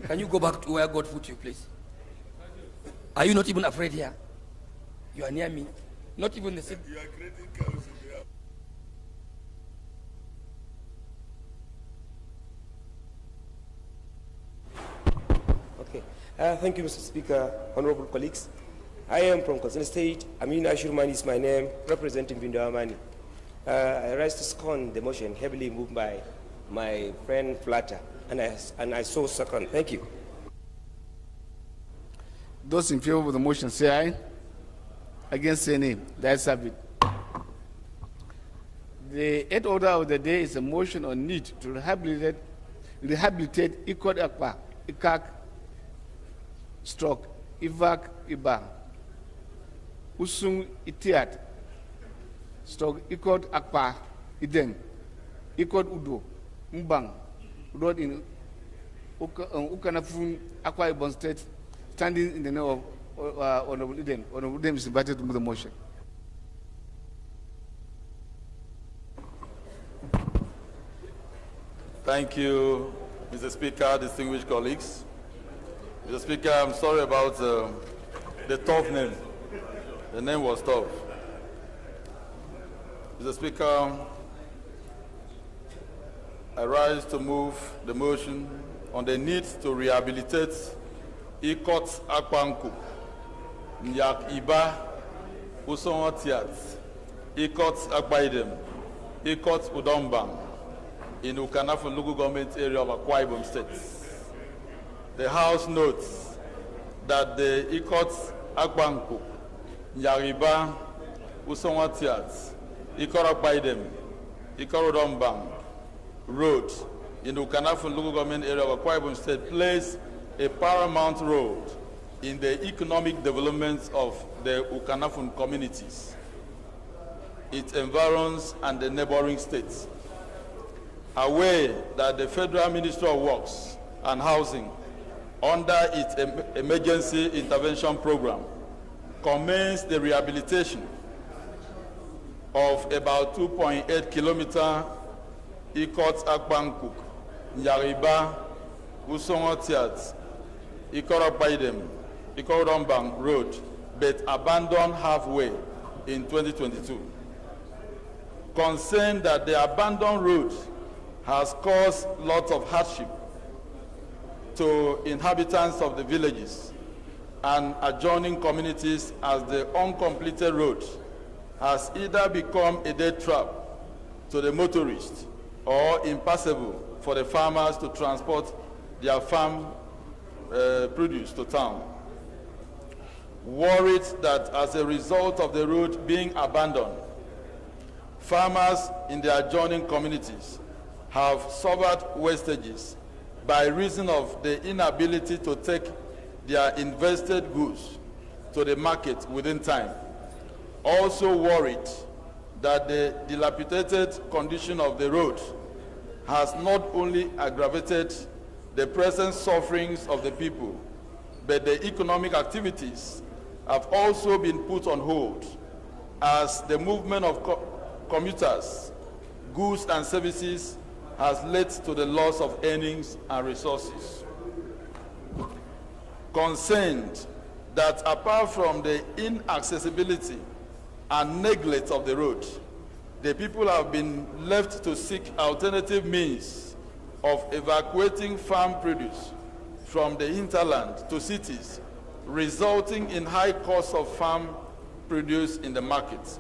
Can you go back to where God put you, please? Are you not even afraid here? You are near me. Not even the same. You are creating chaos in the house. Okay. Thank you, Mr. Speaker, honorable colleagues. I am from Katsina State. Amin Ashurman is my name, representing Bindawamani. I rise to second the motion heavily moved by my friend Flatter, and I so second. Thank you. Those in favor of the motion say aye. Against say nay. The ayes have it. The eighth order of the day is a motion on need to rehabilitate Ikot Akpa, Ikak, stroke, Ivak, Iba, Usung Itiat, stroke, Ikot Akpa, Ideng, Ikot Udo, Mbang, road in Ukanafun, Akwa Ibom State, standing in the name of Honorable Eden. Honorable Eden is invited to move the motion. Thank you, Mr. Speaker, distinguished colleagues. Mr. Speaker, I'm sorry about the tough name. The name was tough. Mr. Speaker, I rise to move the motion on the need to rehabilitate Ikot Akpanku, Nyak Iba, Usongotiat, Ikot Akbaidem, Ikot Udombang, in Ukanafun local government area of Akwa Ibom State. The House notes that the Ikot Akpanku, Nyariba, Usongotiat, Ikot Akbaidem, Ikot Udombang Road in Ukanafun local government area of Akwa Ibom State plays a paramount role in the economic development of the Ukanafun communities, its environs, and the neighboring states. Aware that the Federal Ministry of Works and Housing, under its emergency intervention program, commenced the rehabilitation of about 2.8 kilometer Ikot Akpankuk, Nyariba, Usongotiat, Ikot Akbaidem, Ikot Udombang Road, but abandoned halfway in 2022. Concerned that the abandoned road has caused lots of hardship to inhabitants of the villages and adjoining communities, as the uncompleted road has either become a death trap to the motorists or impassable for the farmers to transport their farm produce to town. Worried that as a result of the road being abandoned, farmers in the adjoining communities have suffered wastages by reason of the inability to take their invested goods to the market within time. Also worried that the dilapidated condition of the road has not only aggravated the present sufferings of the people, but the economic activities have also been put on hold as the movement of commuters, goods and services has led to the loss of earnings and resources. Concerned that apart from the inaccessibility and neglect of the road, the people have been left to seek alternative means of evacuating farm produce from the hinterland to cities, resulting in high costs of farm produce in the market.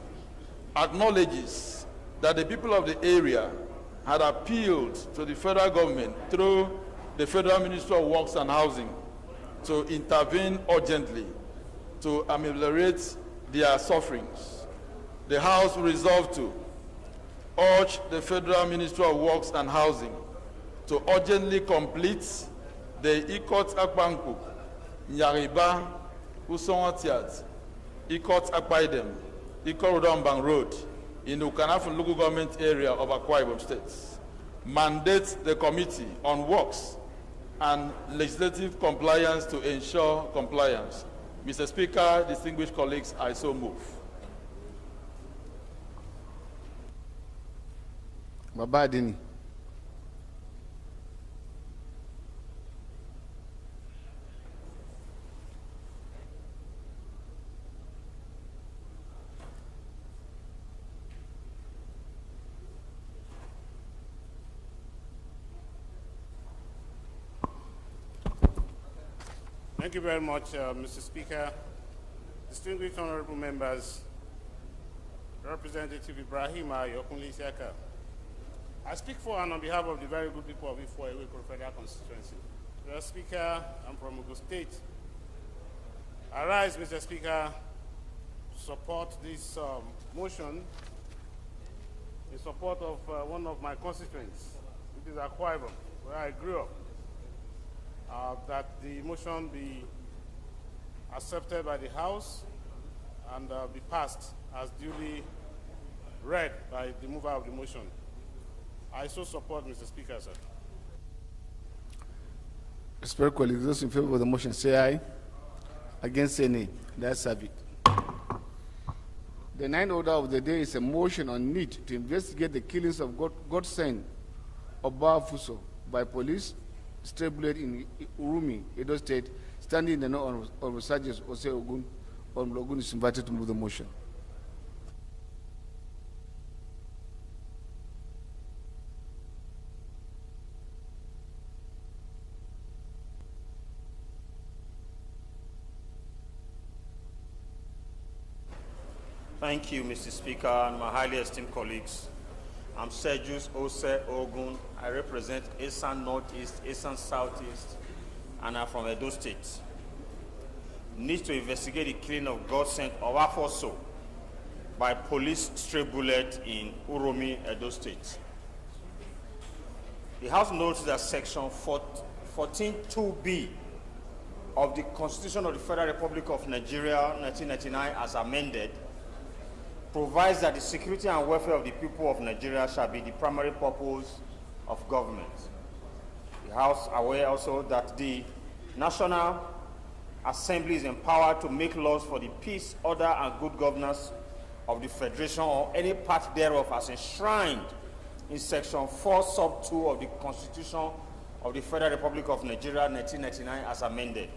Acknowledges that the people of the area had appealed to the federal government through the Federal Ministry of Works and Housing to intervene urgently to ameliorate their sufferings. The House resolved to urge the Federal Ministry of Works and Housing to urgently complete the Ikot Akpanku, Nyariba, Usonwatiat, Ikot Akpaidem, Ikot Rodambang Road in the Ukanafun local government area of Akwa Ibom State. Mandates the Committee on Works and Legislative Compliance to ensure compliance. Mr. Speaker, distinguished colleagues, I so move. Babadini. Thank you very much, Mr. Speaker. Distinguished honorable members, Representative Ibrahim Ayokunle Isiaka. I speak for and on behalf of the very good people of Ifo Eweko Federal Constituency. Mr. Speaker, I'm from Ogun State. I rise, Mr. Speaker, to support this motion in support of one of my constituents, which is Akwa Ibom, where I grew up. That the motion be accepted by the House and be passed as duly read by the mover of the motion. I so support, Mr. Speaker, sir. Respect colleagues, those in favor of the motion say aye. Against say nay. That's have it. The ninth order of the day is a motion on need to investigate the killings of Godson Oba Fuso by police, stray bullet in Urumi, Edo State, standing in the name of Sergeant Ose Ogun. Honorable Ogun is invited to move the motion. Thank you, Mr. Speaker, and my highly esteemed colleagues. I'm Sergius Ose Ogun. I represent Esan Northeast, Esan Southeast, and I'm from Edo State. Need to investigate the killing of Godsent Owafoso by police stray bullet in Uromi, Edo State. The House notes that Section 14(2)(b) of the Constitution of the Federal Republic of Nigeria, 1999, as amended, provides that the security and welfare of the people of Nigeria shall be the primary purpose of government. The House aware also that the National Assembly is empowered to make laws for the peace, order, and good governance of the Federation or any part thereof as enshrined in Section 4, Sub 2 of the Constitution of the Federal Republic of Nigeria, 1999, as amended.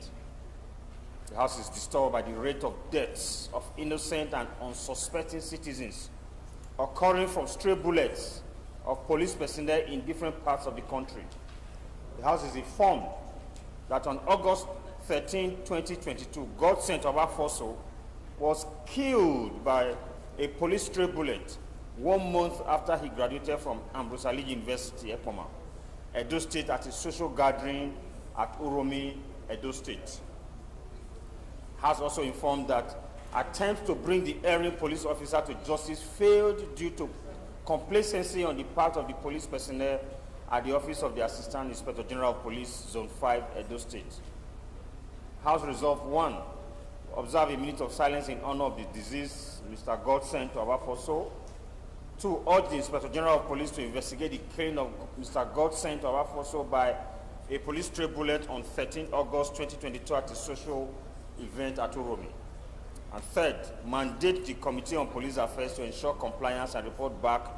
The House is disturbed by the rate of deaths of innocent and unsuspecting citizens occurring from stray bullets of police personnel in different parts of the country. The House is informed that on August 13, 2022, Godsent Obafoso was killed by a police stray bullet 1 month after he graduated from Ambrose Ali University, Ekpoma, Edo State, at a social gathering at Uromi, Edo State. Has also informed that attempts to bring the erring police officer to justice failed due to complacency on the part of the police personnel at the office of the Assistant Inspector General of Police, Zone 5, Edo State. House Resolve 1, observe a minute of silence in honor of the deceased Mr. Godsent Obafoso. 2, urge the Inspector General of Police to investigate the killing of Mr. Godsent Obafoso by a police stray bullet on 13 August 2022 at a social event at Uromi. And 3rd, mandate the Committee on Police Affairs to ensure compliance and report back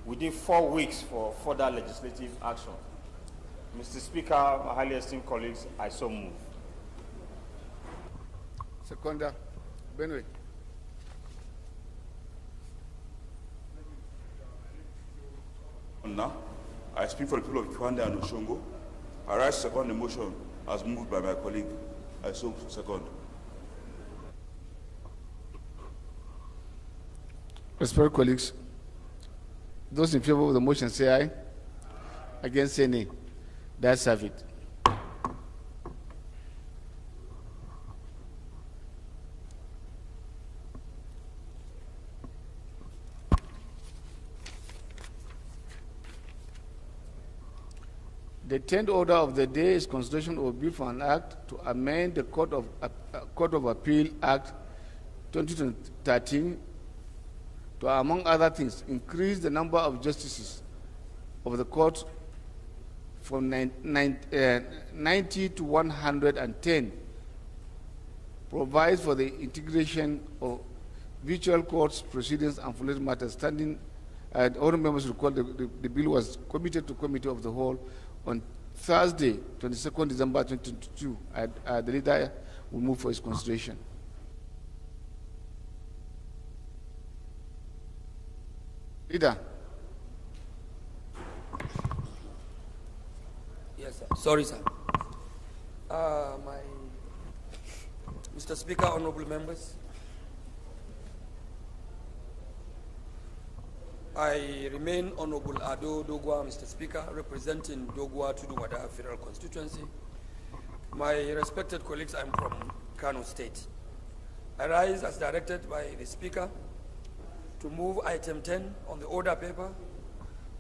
within 4 weeks for further legislative action. Mr. Speaker, my highly esteemed colleagues, I so move. Seconder, Benway. motion now. I speak for the people of Kiwande and Oshongo. I rise to second the motion as moved by my colleague. I so second. Respected colleagues, those in favor of the motion say aye. Against say nay. That's have it. The 10th order of the day is consideration of a bill for an act to amend the Court of Appeal Act 2013 to, among other things, increase the number of justices of the court from 90 to 110, provides for the integration of virtual courts proceedings and related matters standing. All members recall the bill was committed to Committee of the Whole on Thursday, 22nd December 2022. The leader will move for his consideration. Leader. Yes, sir. Sorry, sir. Mr. Speaker, honorable members, I remain Honorable Ado Dogwa, Mr. Speaker, representing Dogwa Tudunwada Federal Constituency. My respected colleagues, I'm from Kano State. I rise as directed by the Speaker to move item 10 on the order paper,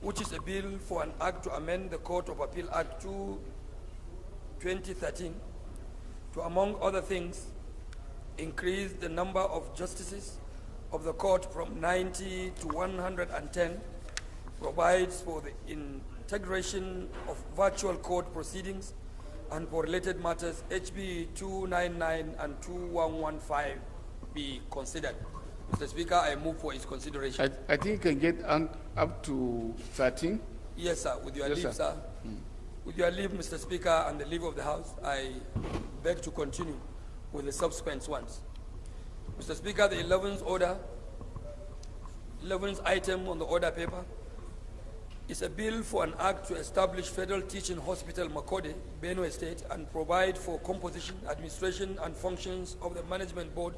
which is a bill for an act to amend the Court of Appeal Act 2013 to, among other things, increase the number of justices of the court from 90 to 110, provides for the integration of virtual court proceedings and for related matters, HB 299 and 2115 be considered. Mr. Speaker, I move for its consideration. I think you can get up to 13. Yes, sir. With your leave, sir. With your leave, Mr. Speaker, and the leave of the House, I beg to continue with the subsequent ones. Mr. Speaker, the 11th item on the order paper is a bill for an act to establish Federal Teaching Hospital Makode, Benue State, and provide for composition, administration, and functions of the Management Board,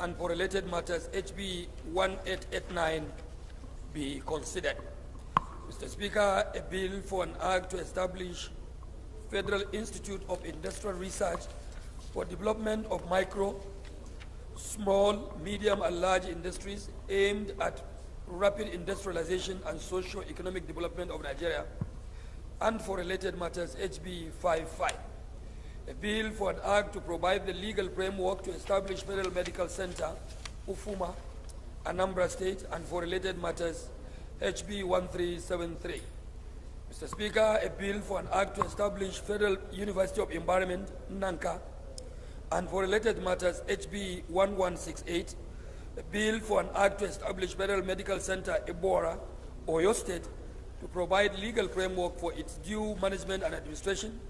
and for related matters, HB 1889 be considered. Mr. Speaker, a bill for an act to establish Federal Institute of Industrial Research for development of micro, small, medium, and large industries aimed at rapid industrialization and socio-economic development of Nigeria, and for related matters, HB 55. A bill for an act to provide the legal framework to establish Federal Medical Center, Ufuma, Anambra State, and for related matters, HB 1373. Mr. Speaker, a bill for an act to establish Federal University of Environment, Nanka, and for related matters, HB 1168, a bill for an act to establish Federal Medical Center, Ebora, Oyo State, to provide legal framework for its due management and administration,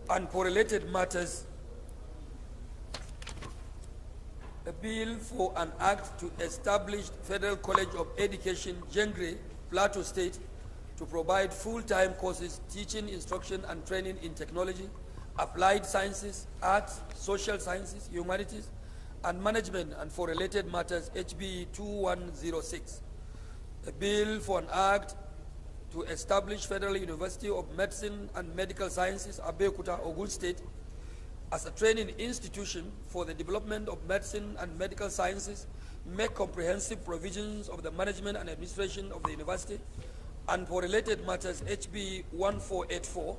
and for related matters, a bill for an act to establish Federal College of Education, Jengre, Plateau State, to provide full-time courses, teaching, instruction, and training in technology, applied sciences, arts, social sciences, humanities, and management, and for related matters, HB 2106. A bill for an act to establish Federal University of Medicine and Medical Sciences, Abeokuta, Ogun State, as a training institution for the development of medicine and medical sciences, make comprehensive provisions of the management and administration of the university, and for related matters, HB 1484.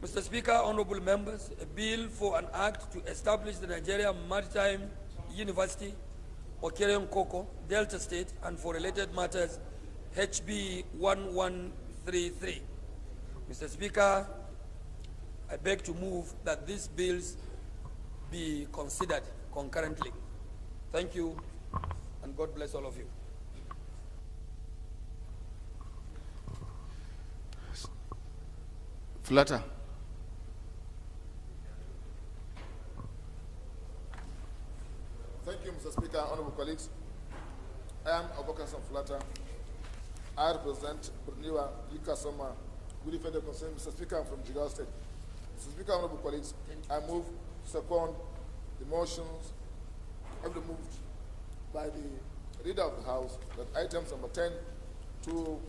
Mr. Speaker, honorable members, a bill for an act to establish the Nigeria Maritime University, Okerion Koko, Delta State, and for related matters, HB 1133. Mr. Speaker, I beg to move that these bills be considered concurrently. Thank you, and God bless all of you. Flatter. Thank you, Mr. Speaker, honorable colleagues. I am Abubakar Flatter. I represent Bruniwa Likasoma, Gudi Federal Concern. Mr. Speaker, I'm from Jigawa State. Mr. Speaker, honorable colleagues, I move to second the motions have been moved by the leader of the House that items number 10 to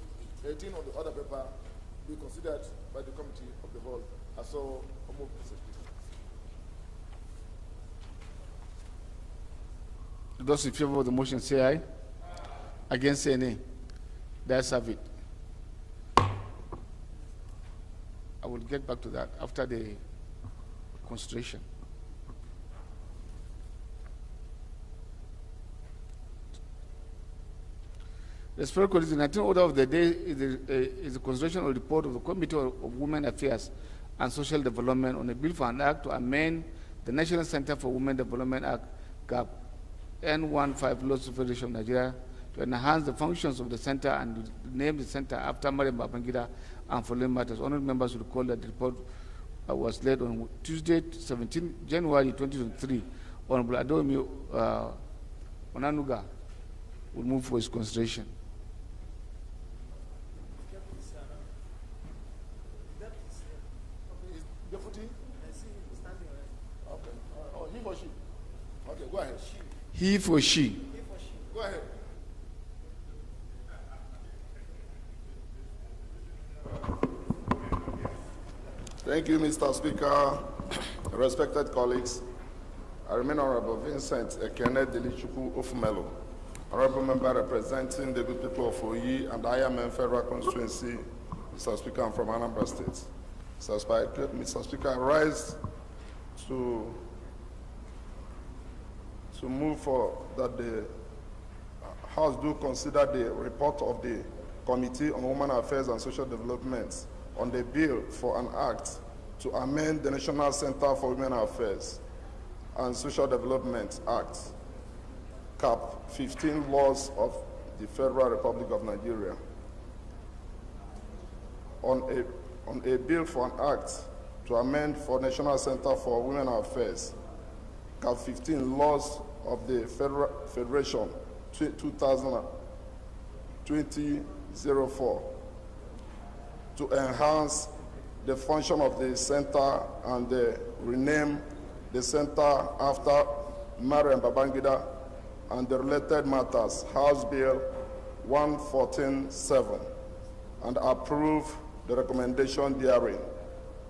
18 on the order paper be considered by the committee of the whole. I so move, Mr. Speaker. Those in favor of the motion say aye. Against say nay. The ayes have it. I will get back to that after the consideration. The Spirit Colleagues, the 19th order of the day is the consideration of the report of the Committee of Women Affairs and Social Development on a bill for an act to amend the National Center for Women Development Act, GAP, N15 Laws of Federation of Nigeria, to enhance the functions of the center and name the center after Mariam Babangida and following matters. Honourable members will recall that the report was led on Tuesday, 17 January 2023. Honourable Adomi Onanuga will move for his consideration. Deputy? Okay. Oh, he or she? Okay, go ahead. He for she. Go ahead. Thank you, Mr. Speaker. Respected colleagues, I remain Honorable Vincent Ekene Delichukwu Ofumelo, Honorable Member representing the good people of Oyi and IMN Federal Constituency. Mr. Speaker, I'm from Anambra State. Mr. Speaker, I rise to move for that the House do consider the report of the Committee on Women Affairs and Social Development on the bill for an act to amend the National Center for Women Affairs and Social Development Act, Cap 15 laws of the Federal Republic of Nigeria, on a bill for an act to amend for National Center for Women Affairs, Cap 15 laws of the Federation 2004, to enhance the function of the center and rename the center after Mariam Babangida and the related matters, House Bill 114.7, and approve the recommendation therein.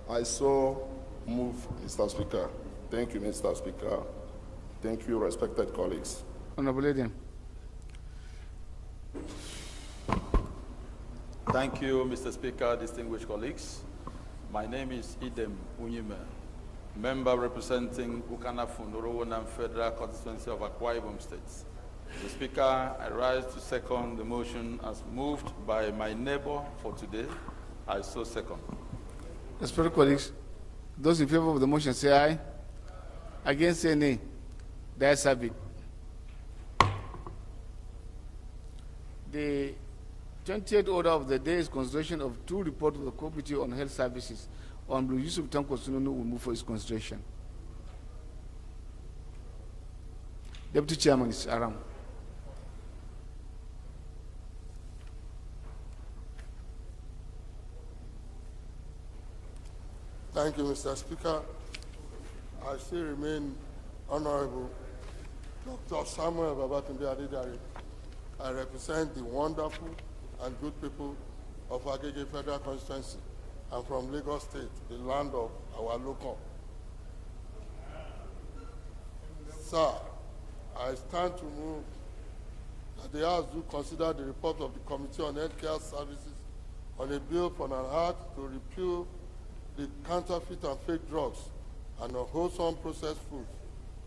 I so move, Mr. Speaker. Thank you, Mr. Speaker. Thank you, respected colleagues. Honorable Lady. Thank you, Mr. Speaker, distinguished colleagues. My name is Idem Unyime, member representing Ukanafun, Rowonan Federal Constituency of Akwa Ibom State. Mr. Speaker, I rise to second the motion as moved by my neighbor for today. I so second. Respected colleagues, those in favor of the motion say aye. Against say nay. The ayes have it. The 20th order of the day is consideration of two reports of the Committee on Health Services. Honorable Yusuf Tanko Sununu will move for his consideration. Deputy Chairman is around. Thank you, Mr. Speaker. I still remain Honorable Dr. Samuel Babatunde Adedare. I represent the wonderful and good people of Agege Federal Constituency. I'm from Lagos State, the land of our local. Sir, I stand to move that the House do consider the report of the Committee on Healthcare Services on a bill for an act to repeal the counterfeit and fake drugs and unwholesome processed foods,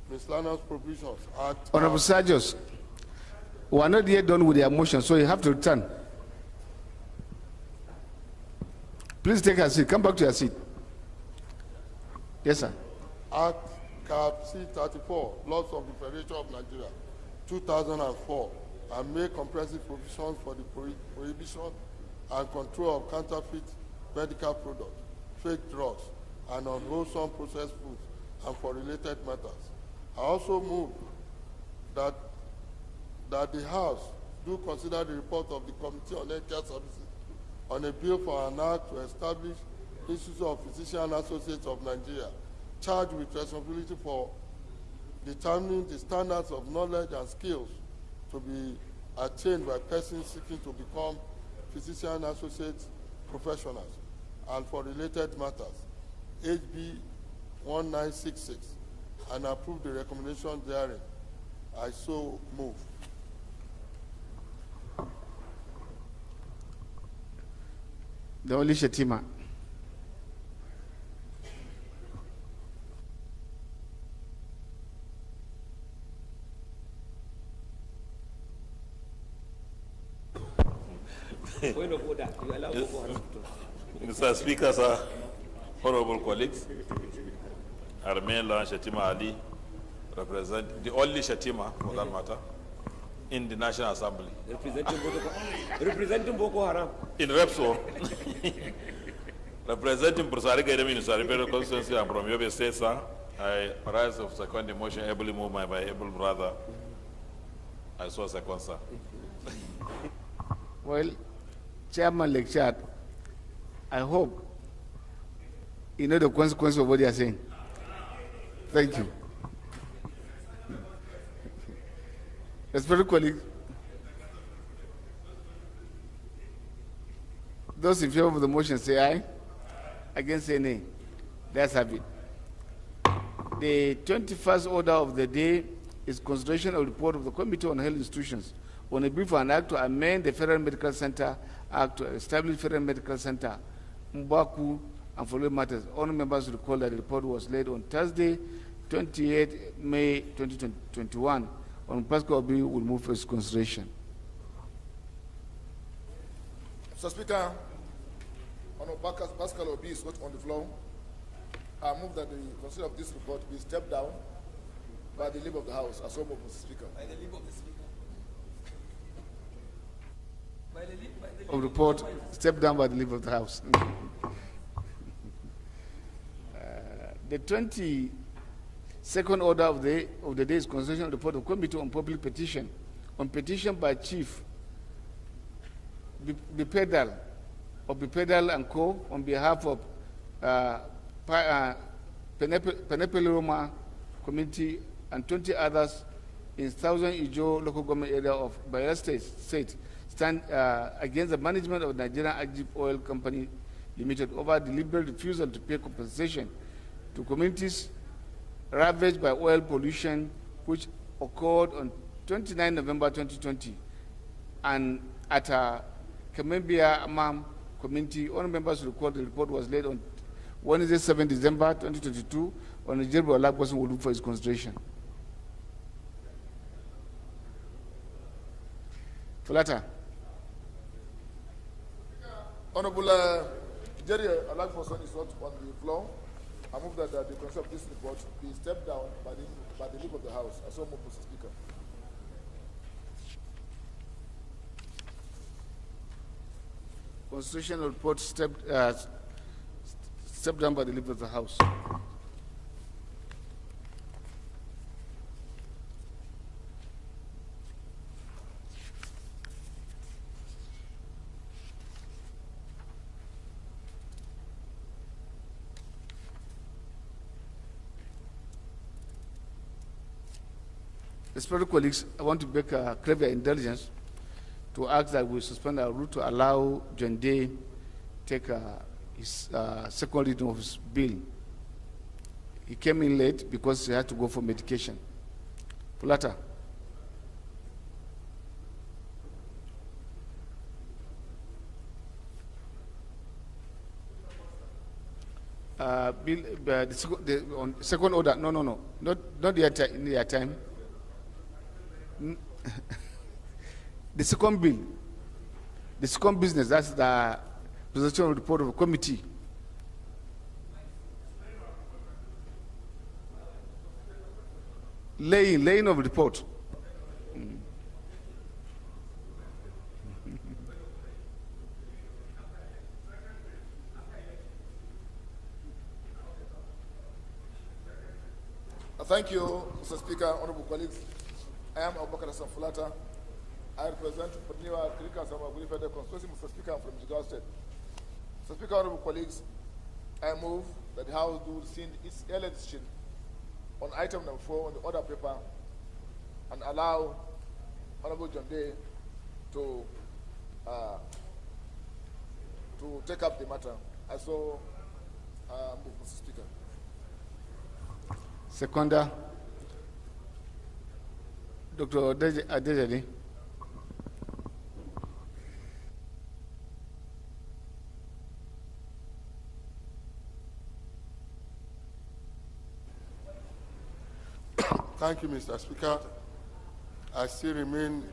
miscellaneous provisions Act. Honorable Sergius, we are not yet done with the motion, so you have to return. Please take a seat. Come back to your seat. Yes, sir. Act Cap C-34, Laws of the Federation of Nigeria, 2004, and make comprehensive provisions for the prohibition and control of counterfeit medical products, fake drugs, and unwholesome processed foods, and for related matters. I also move that the House do consider the report of the Committee on Healthcare Services on a bill for an act to establish Institute of Physician Associates of Nigeria, charged with responsibility for determining the standards of knowledge and skills to be attained by persons seeking to become physician associate professionals, and for related matters, HB 1966, and approve the recommendation therein. I so move. The only Shetima. Point of order. You allow Yes. Boko Haram to- Mr. Speaker, sir, honorable colleagues, I remain Lan Shetima Ali, represent the only Shetima, for that matter, in the National Assembly. Representing Boko Haram. In Repso, representing Bursari Gaidam in Saripero constituency and from Yobe State, sir, I rise of second the motion, ably moved by my able brother. I saw second, sir. Well, Chairman Lekchat, I hope you know the consequence of what you are saying. Thank you. Respected colleagues, those in favor of the motion say aye. Against say nay. Let's have it. The 21st order of the day is consideration of report of the Committee on Health Institutions on a bill for an act to amend the Federal Medical Center Act to establish Federal Medical Center, Mbaku, and following matters. All members recall that the report was laid on Thursday, 28 May 2021. On Pascal Obi will move for its consideration. Mr. Speaker, Honorable Pascal Obi is not on the floor. I move that the consideration of this report be stepped down by the leave of the House. As well, Mr. Speaker. By the leave of the Speaker. Of report, step down by the leave of the House. The 22nd order of the day is consideration of the report of Committee on Public Petition on petition by Chief Bipedal of Bipedal and Co. on behalf of Penepele Roma Community and 20 others in Southern Ijo local government area of Bayelsa State stand against the management of Nigerian Agip Oil Company Limited over deliberate refusal to pay compensation to communities ravaged by oil pollution, which occurred on 29 November 2020, and at Kamembia Amam community. All members recall the report was laid on Wednesday, 7 December 2022. On the Jerry Olagboson will look for his consideration. Fulata. Honorable Jerry Olagboson is not on the floor. I move that the consideration of this report be stepped down by the leave of the House. I so move, Mr. Speaker. Constitutional report stepped down by the leave of the House. Respected colleagues, I want to beg crave your indulgence to ask that we suspend our route to allow John Day take his second reading of his bill. He came in late because he had to go for medication. Fulata. Bill, on second order, no, not in their time. The second bill, the second business, that's the presentation of report of a committee. Laying of report. Thank you, Mr. Speaker, honorable colleagues. I am Abubakar Hassan Fulata. I represent Plenary, Krika, Samaguri Federal Constituency, Mr. Speaker, I'm from Jigawa State. Mr. Speaker, honorable colleagues, I move that the House do rescind its earlier decision on item number 4 on the order paper and allow Honorable John Day to take up the matter. I so move, Mr. Speaker. Seconder, Dr. Adejade. Thank you, Mr. Speaker. I still remain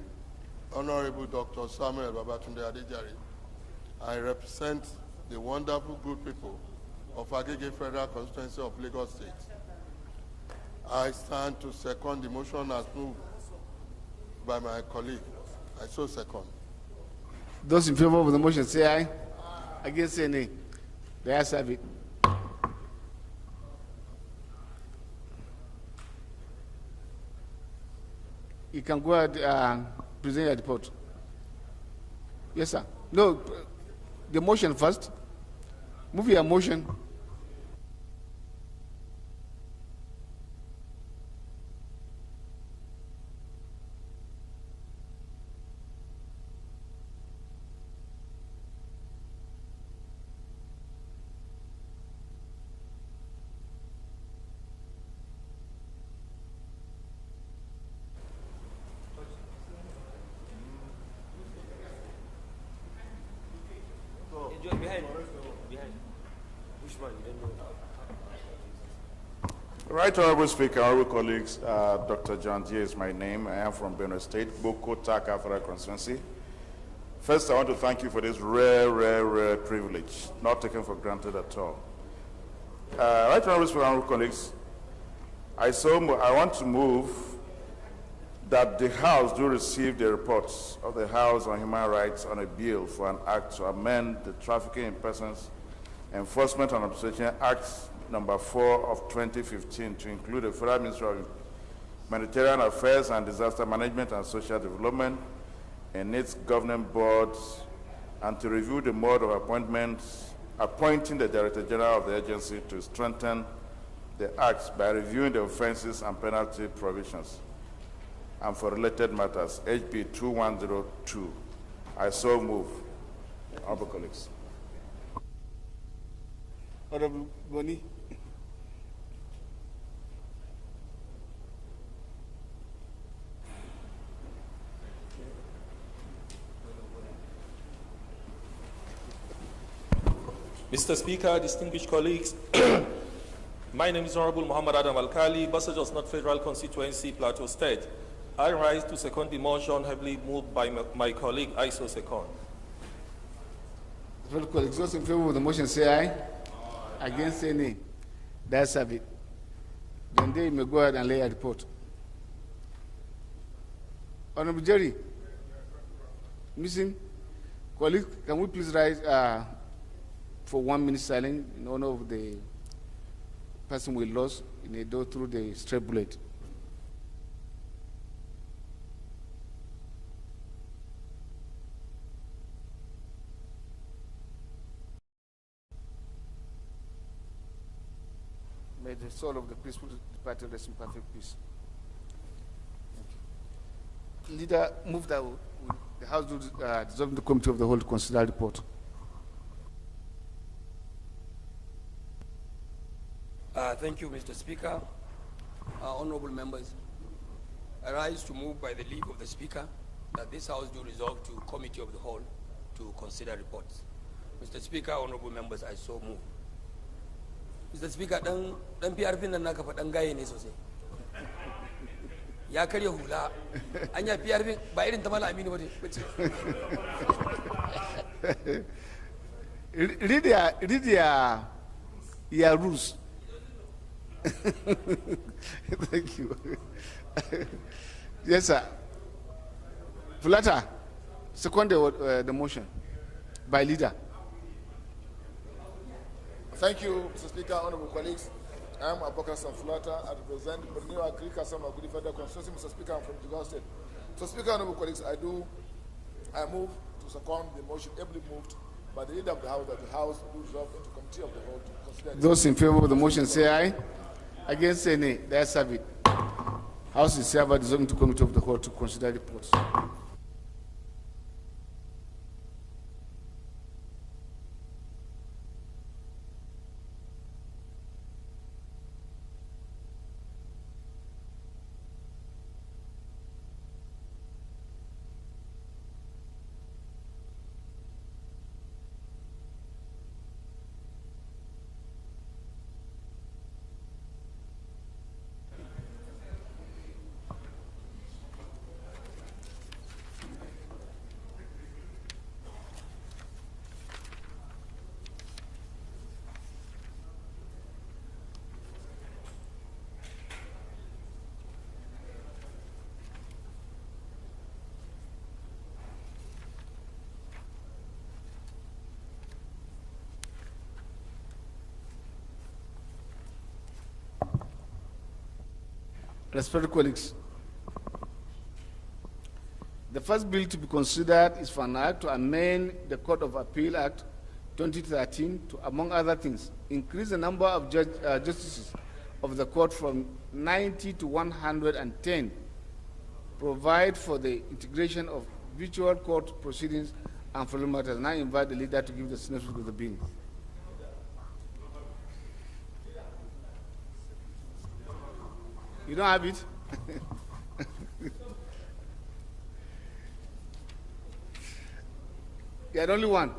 Honorable Dr. Samuel Babatunde Adejare. I represent the wonderful good people of Agege Federal Constituency of Lagos State. I stand to second the motion as moved by my colleague. I so second. Those in favor of the motion say aye. Against say nay. The ayes have it. You can go ahead and present your report. Yes, sir. No, the motion first. Move your motion. Behind. Which one? You don't know. Right Honorable Speaker, honorable colleagues, Dr. John G. is my name. I am from Benue State, Boko Taka Federal Constituency. First, I want to thank you for this rare privilege, not taken for granted at all. Right Honorable Speaker, honorable colleagues, I want to move that the House do receive the reports of the House on Human Rights on a bill for an act to amend the Trafficking in Persons Enforcement and Administration Act number 4 of 2015 to include the Federal Ministry of Humanitarian Affairs and Disaster Management and Social Development and its governing boards, and to review the mode of appointing the Director General of the agency to strengthen the acts by reviewing the offenses and penalty provisions, and for related matters, HB 2102. I so move. Honorable colleagues. Honorable Boni. Mr. Speaker, distinguished colleagues, my name is Honorable Muhammad Adam Al-Kali, Basajos North Federal Constituency, Plateau State. I rise to second the motion heavily moved by my colleague, I so second. Fellow colleagues, those in favor of the motion say aye. Against say nay. That's have it. Then they may go ahead and lay a report. Honorable Jerry, missing colleagues, can we please rise for 1 minute silence in honor of the person we lost in a door through the stray bullet. May the soul of the peaceful departed rest in perfect peace. Leader, move that the House to dissolve the Committee of the Whole to consider report. Thank you, Mr. Speaker. Honorable members, I rise to move by the leave of the Speaker that this House do resolve to Committee of the Whole to consider reports. Mr. Speaker, honorable members, I so move. Mr. Speaker, dan PRP nan naka fa dan gaye ne sosai. Ya karya hula. Anya PRP ba irin ta Mala Aminu bace. Read your rules. Thank you. Yes, sir. Fulata, second the motion by leader. Thank you, Mr. Speaker, honorable colleagues. I am Abubakar Fulata. I represent Plenary, Krika, Samaguri Federal Constituency. Mr. Speaker, I'm from Jigawa State. Mr. Speaker, honorable colleagues, I move to second the motion ably moved by the leader of the House that the House do resolve into committee of the whole to consider. Those in favor of the motion say aye. Against say nay. The ayes have it. House is hereby dissolved into committee of the whole to consider reports. Respected colleagues, the first bill to be considered is for an act to amend the Court of Appeal Act 2013 to, among other things, increase the number of justices of the court from 90 to 110, provide for the integration of virtual court proceedings and following matters. Now I invite the leader to give the synopsis of the bill. You don't have it? You had only one.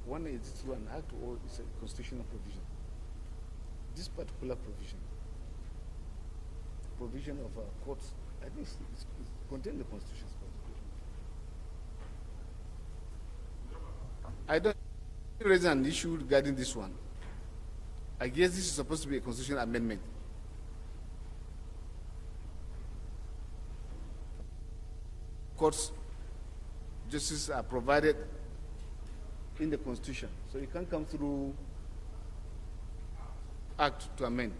One is through an act or it's a constitutional provision. This particular provision of courts, I think it's contained in the Constitution. I don't raise an issue regarding this one. I guess this is supposed to be a constitutional amendment. Courts, justice are provided in the Constitution, so you can't come through act to amend.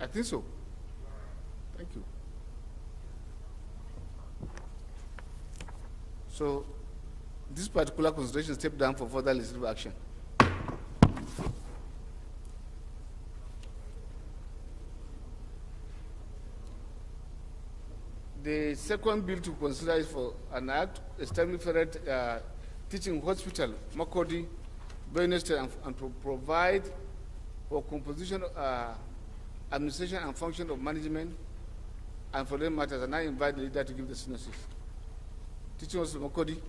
I think so. Thank you. So, this particular consideration stepped down for further legislative action. The second bill to consider is for an act establishing federal teaching hospital, Makodi, Benue State, and to provide for composition, administration, and function of management, and for them matters. And I invite the leader to give the synopsis. Teaching hospital, Makodi.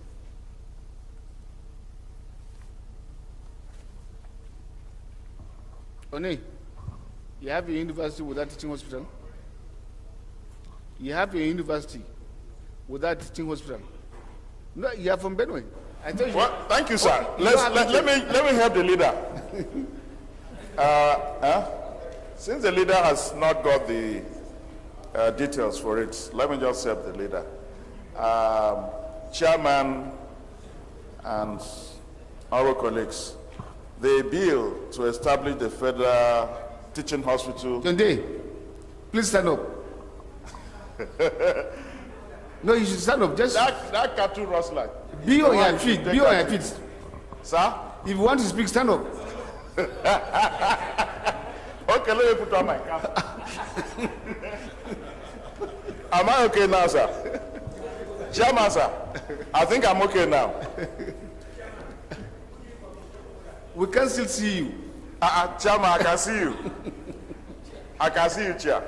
Oni, you have a university without teaching hospital? You have a university without teaching hospital? No, you are from Benue. I tell you. Well, thank you, sir. Let me help the leader. Since the leader has not got the details for it, let me just help the leader. Chairman and our colleagues, the bill to establish the federal teaching hospital. Tunde, please stand up. No, you should stand up. Just that cartoon rustler. Be on your feet. Be on your feet. Sir? If you want to speak, stand up. Okay, let me put on my cap. Am I okay now, sir? Chairman, sir, I think I'm okay now. We can still see you. Chairman, I can see you. I can see you, Chair.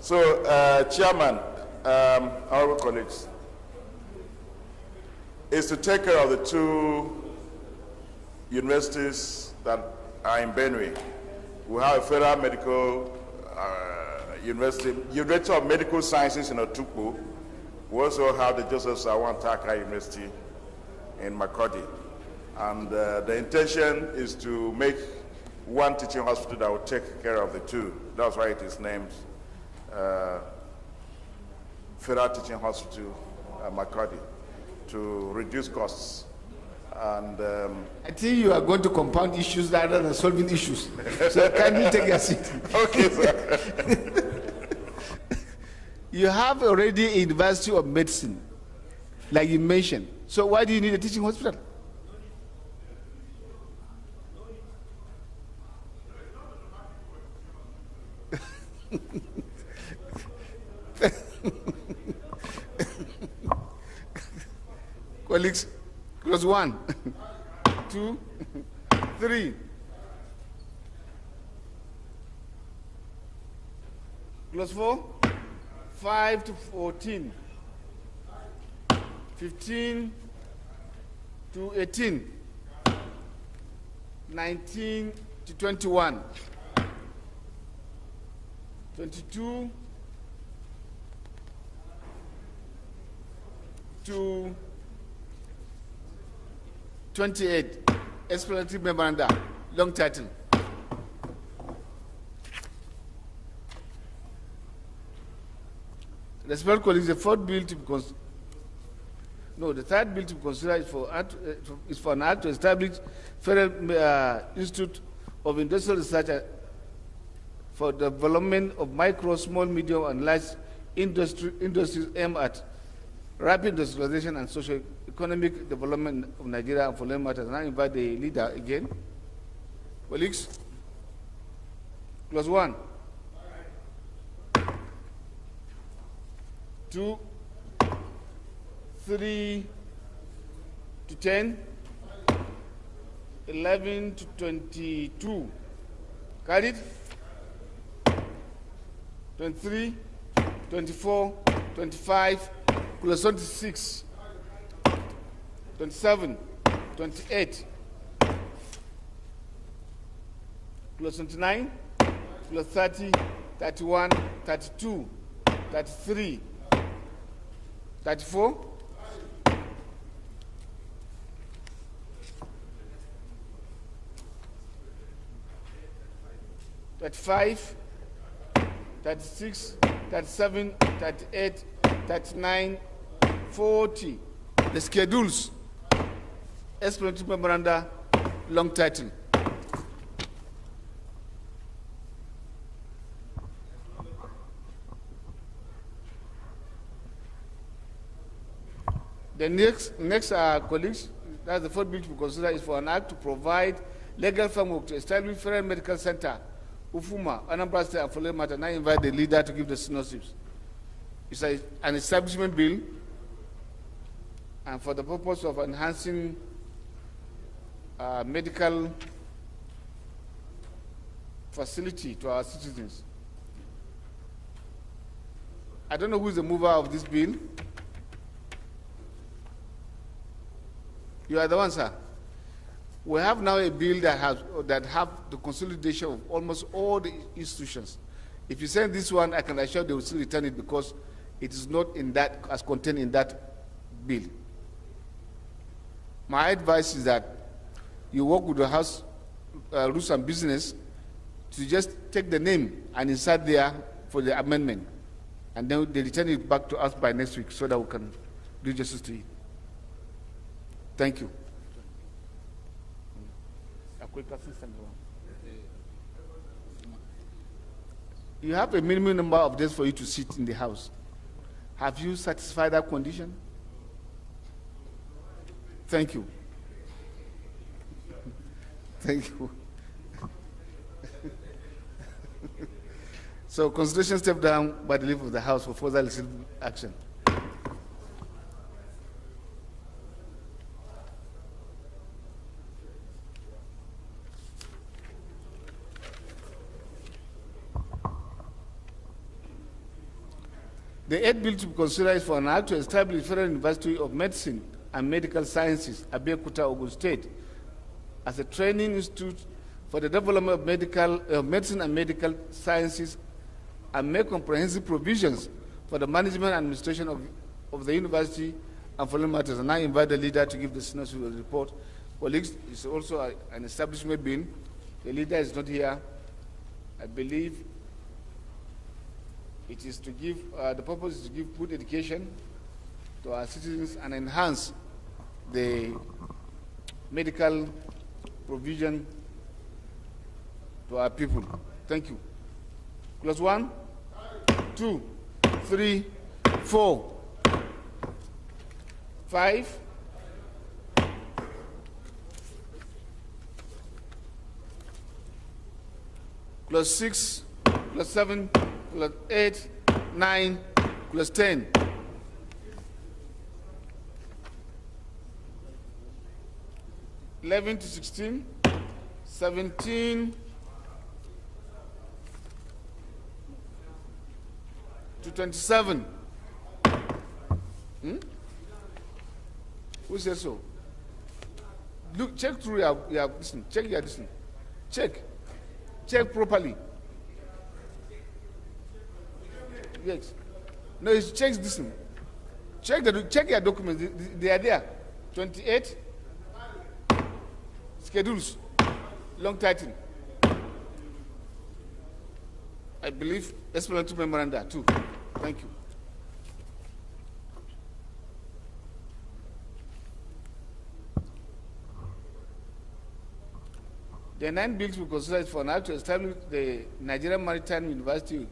So, Chairman, our colleagues, is to take care of the two universities that are in Benue. We have a federal medical university, University of Medical Sciences in Otukpo. We also have the Joseph Sawan Taka University in Makodi. And the intention is to make one teaching hospital that will take care of the two. That's why it is named Federal Teaching Hospital, Makadi, to reduce costs. And I think you are going to compound issues rather than solving issues. So kindly take your seat. Okay, sir. You have already a University of Medicine, like you mentioned. So why do you need a teaching hospital? Colleagues, close 1, 2, 3. Close 4, 5 to 14, 15 to 18, 19 to 21, 22 to 28, explanatory memoranda, long title. Respected colleagues, the fourth bill to be the third bill to be considered is for an act to establish Federal Institute of Industrial Research for development of micro, small, medium, and large industries aimed at rapid industrialization and socio-economic development of Nigeria and foreign matters. And I invite the leader again. Colleagues, clause 1, 2, 3 to 10, 11 to 22. Carried? 23, 24, 25, clause 26, 27, 28, clause 29, clause 30, 31, 32, 33, 34, 35, 36, 37, 38, 39, 40. The schedules, explanatory memoranda, long title. The next colleagues, that's the fourth bill to be considered, is for an act to provide legal framework to establish Federal Medical Center, Ufuma, Anambra State, and following matter. Now I invite the leader to give the synopsis. It's an establishment bill, and for the purpose of enhancing medical facility to our citizens. I don't know who is the mover of this bill. You are the one, sir. We have now a bill that have the consolidation of almost all the institutions. If you send this one, I can assure they will still return it because it is not in that as contained in that bill. My advice is that you work with the House Rules and Business to just take the name and insert there for the amendment, and then they return it back to us by next week so that we can do justice to it. Thank you. A quick assistant. You have a minimum number of days for you to sit in the House. Have you satisfied that condition? Thank you. Thank you. So consideration step down by the leave of the House for further legislative action. The eighth bill to be considered is for an act to establish Federal University of Medicine and Medical Sciences, Abeokuta, Ogun State, as a training institute for the development of medicine and medical sciences, and make comprehensive provisions for the management and administration of the university and following matters. And I invite the leader to give the synopsis of the report. Colleagues, it's also an establishment bill The leader is not here. I believe it is to give, the purpose is to give good education to our citizens and enhance the medical provision to our people. Thank you. Clause 1, 2, 3, 4, 5, 6, 7, 8, 9, 10. +11 to 16, 17 to 27. Who says so? Look, check through your listen. Check your listen. Check properly. Yes. No, it's check this one. Check your documents. They are there. 28 schedules, long title. I believe explanatory memoranda too. Thank you. The 9 bills we considered for now to establish the Nigerian Maritime University,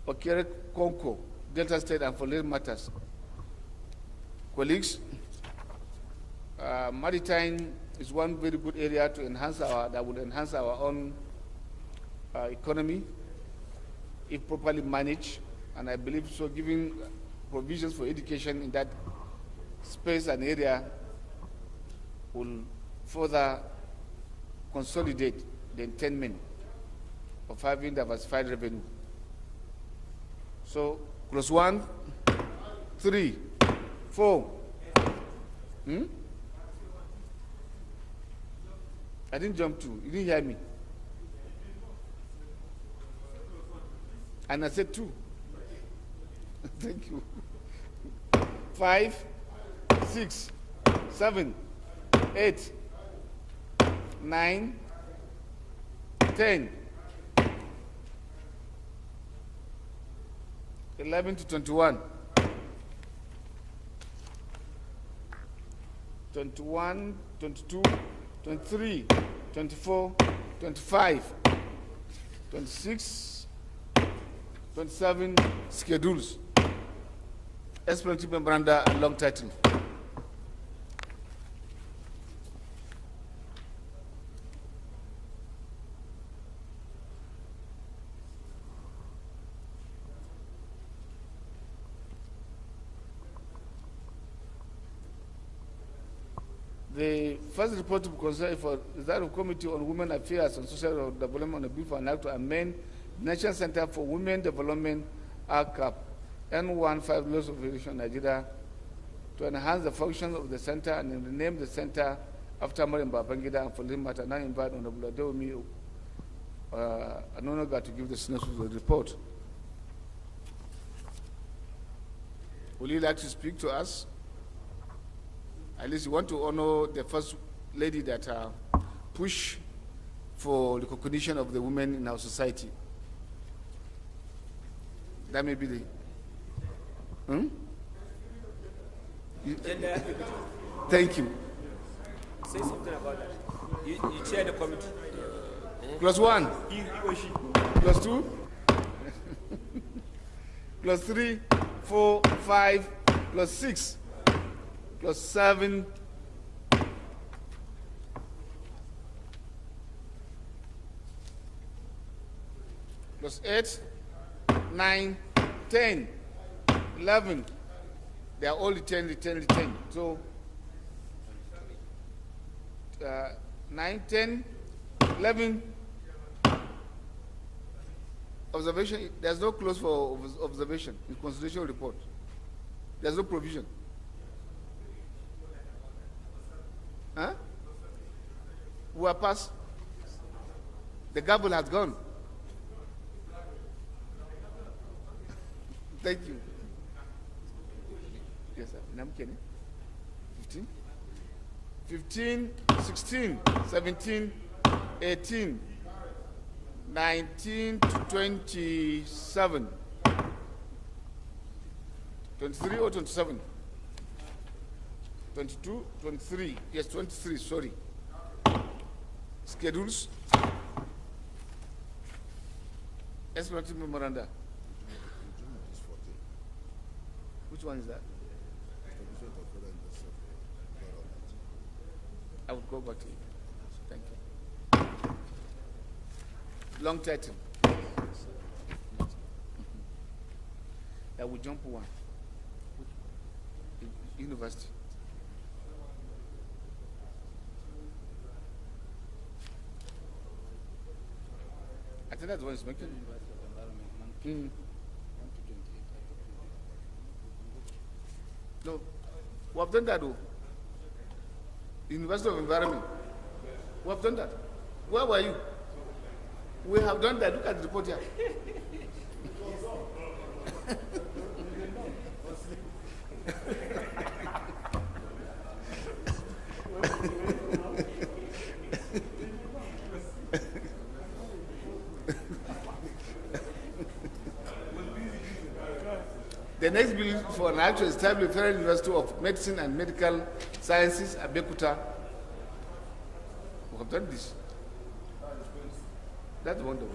Okere Konko, Delta State, and for later matters. Colleagues, maritime is one very good area to enhance that would enhance our own economy if properly managed, and I believe so giving provisions for education in that space and area will further consolidate the intent of having diversified revenue. So, clause 1, 3, 4. I didn't jump to. You didn't hear me. And I said 2. Thank you. 5, 6, 7, 8, 9, 10, 11 to 21, 21, 22, 23, 24, 25, 26, 27 schedules, explanatory memoranda, and long title. The first report to be considered for is that of Committee on Women Affairs and Social Development on the bill for an act to amend the National Center for Women Development (ACAP) N15 Laws of Education Nigeria to enhance the function of the center and rename the center after Maryam Babangida, and for this matter now invite Honorable Adeomi Anonoga to give the synopsis of the report. Would you like to speak to us? At least you want to honor the first lady that push for the recognition of the women in our society. That may be the... Thank you. Say something about that. You chair the committee. Plus 1. He or she. Plus 2. Plus 3, 4, 5, plus 6. Plus 7, plus 8, 9, 10, 11. They are all the 10. So 9, 10, 11. Observation. There's no clause for observation in consultation report. There's no provision. Huh? We are past. The gavel has gone. Thank you. Yes, sir. 15, 16, 17, 18, 19 to 27. 23 or 27? 22, 23. Yes, 23, sorry. Schedules. Explanatory memoranda. Which one is that? I will go back to you. Thank you. Long title. I will jump one. University. I think that's what it's making. No, we have done that though. University of Environment. We have done that. Where were you? We have done that. Look at the report here. The next bill is for an act to establish a Federal University of Medicine and Medical Sciences at Bekuta. We have done this. That's wonderful.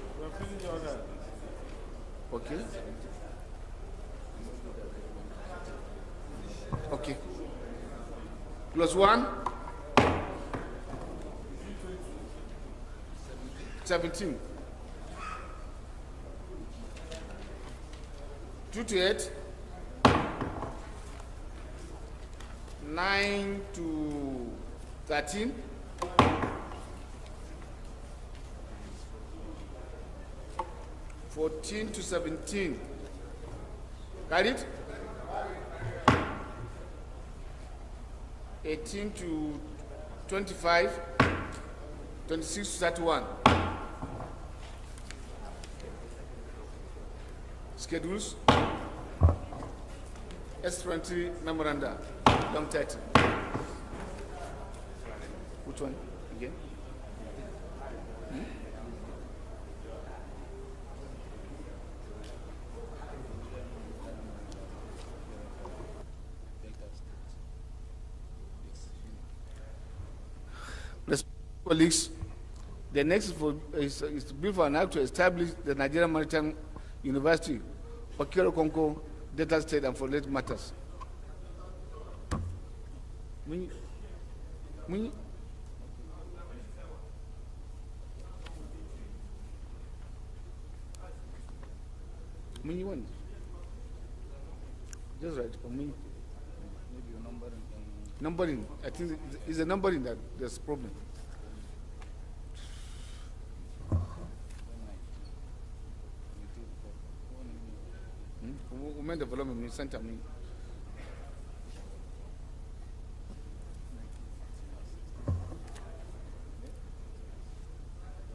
Okay. Okay. Plus 1. 17. 2 to 8. 9 to 13. 14 to 17. Got it? 18 to 25. 26 to 31. Schedules. Explanatory memoranda. Long title. Which one? Again? Colleagues, the next is to bill for an act to establish the Nigerian Maritime University, Okero Konko, Delta State, and for related matters. Muni one. Just right. Maybe numbering. I think it's the numbering that there's a problem. Women Development Center.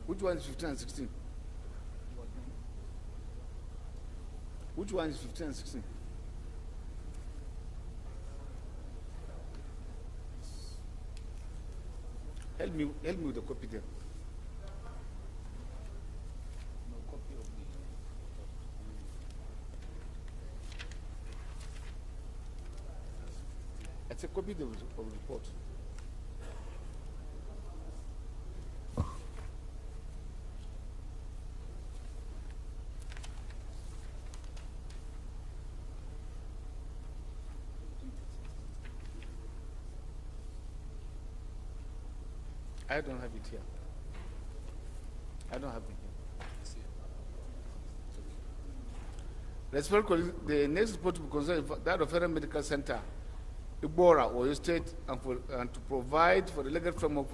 Which one is 15 and 16? Which one is 15 and 16? Help me with the copy there. It's a copy of the report. I don't have it here. I don't have it here. Respect colleagues, the next report will concern that of Federal Medical Center, Ibora, Oyo State, and to provide for the legal framework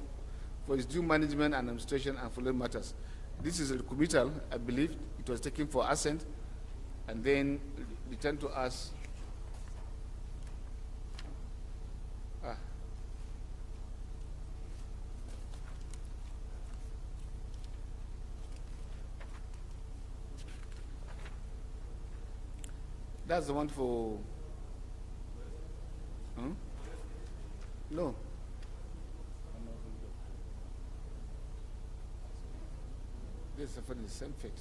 for its due management and administration and for legal matters. This is a committal, I believe. It was taken for assent and then returned to us. That's the one for... No. Everybody suffering the same fate.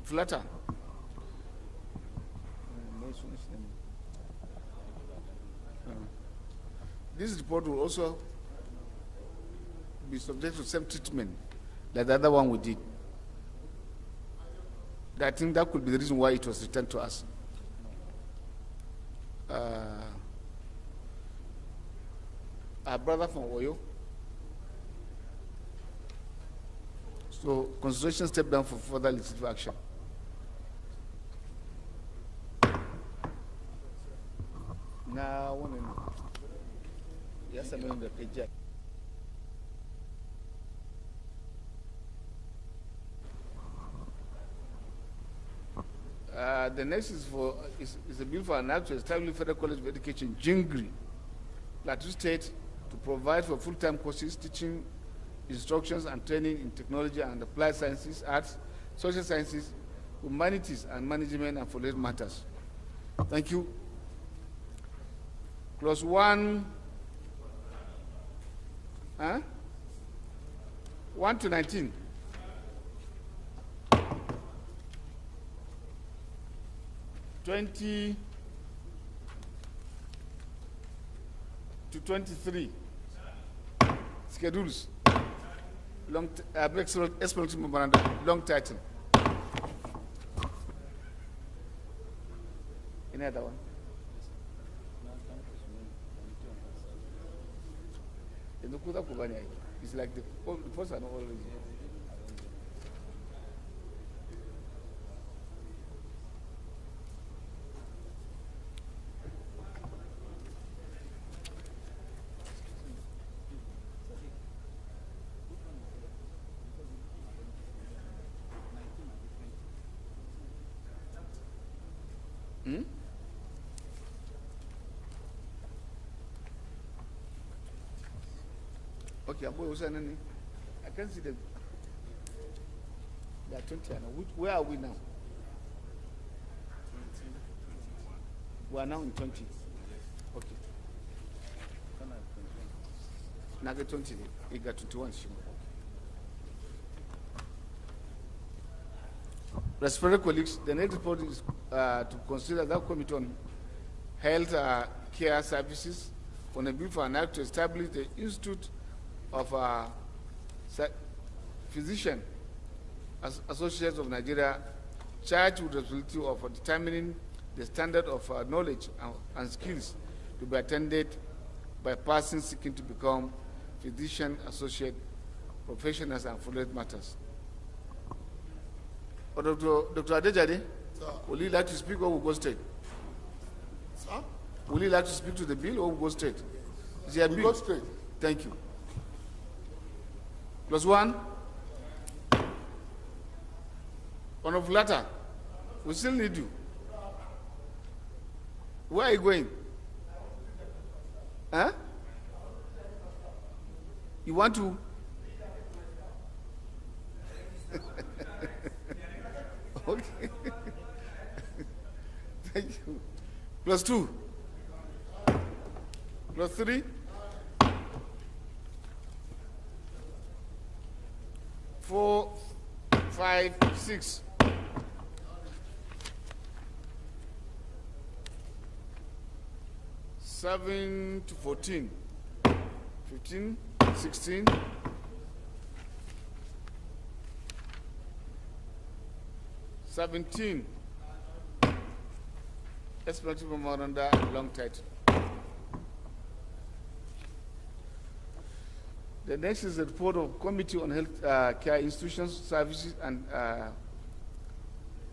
Flatter. This report will also be subject to same treatment like the other one we did. I think that could be the reason why it was returned to us. Our brother from Oyo. So constitution stepped down for further legislative action. Now, yes, I'm in the page. The next is a bill for an act to establish Federal College of Education, Jingri, Plateau State, to provide for full-time courses, teaching, instructions, and training in technology and applied sciences, arts, social sciences, humanities, and management, and for related matters. Thank you. Clause 1, 1 to 19. (20) to 23 schedules, long explanatory memorandum, long title. Any other one? It's like the first one already. Okay, I can see the. They are 20 now. Where are we now? We are now in 20. Okay. Now get 20. You got 21. Respected colleagues, the next report is to consider that Committee on Health Care Services on a bill for an act to establish the Institute of Physician Associates of Nigeria, charged with the responsibility of determining the standard of knowledge and skills to be attended by persons seeking to become physician associate professionals and related matters. Dr. Adejade, would you like to speak or will go straight? Sir? Would you like to speak to the bill or will go straight? Is there a bill? Go straight. Thank you. Plus one. Honorable Latta, we still need you. Where are you going? Huh? You want to? Okay. Thank you. Plus two. Plus three. 4, 5, 6. (7 to 14), 15, 16, 17. Explanatory memorandum, long title. The next is the report of Committee on Health Care Institutions, Services, and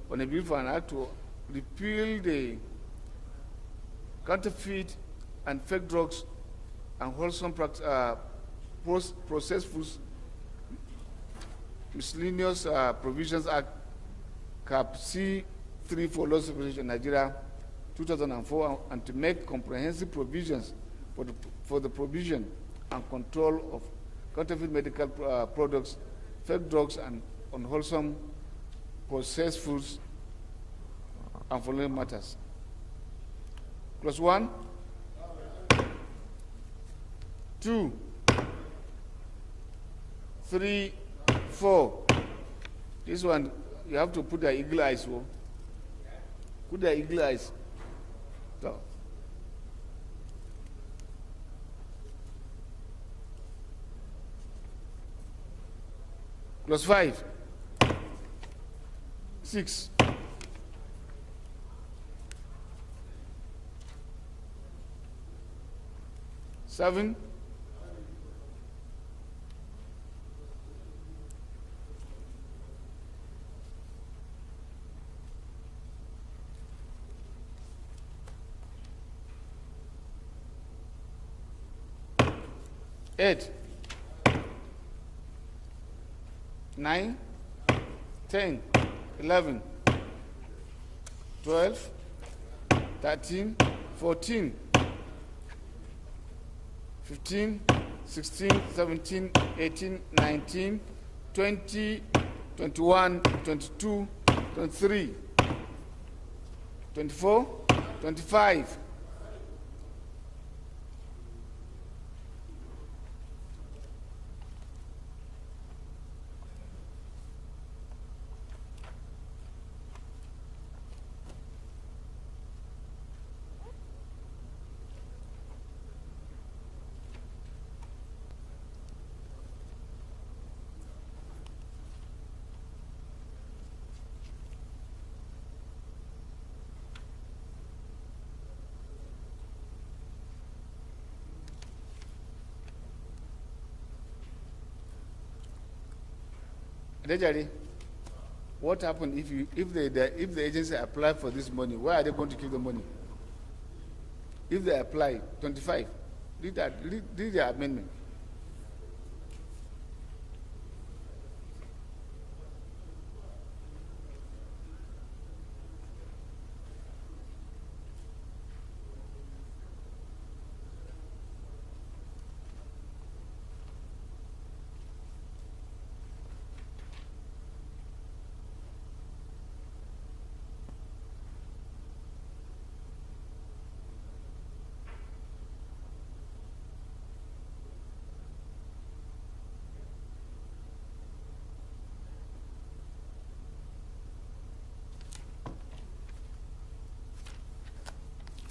on a bill for an act to repeal the counterfeit and fake drugs and wholesome processed foods miscellaneous provisions Act Cap C3 for Laws of Nigeria 2004, and to make comprehensive provisions for the provision and control of counterfeit medical products, fake drugs, and unwholesome processed foods and following matters. Clause 1. 2, 3, 4. This one, you have to put the eagle eyes. Oh. Put the eagle eyes. So. Clause 5. 6. 7. 8, 9, 10, 11, 12, 13, 14, 15, 16, 17, 18, 19, 20, 21, 22, 23, 24, 25. Dejari, what happened if the agency apply for this money? Where are they going to keep the money? If they apply 25, read the amendment.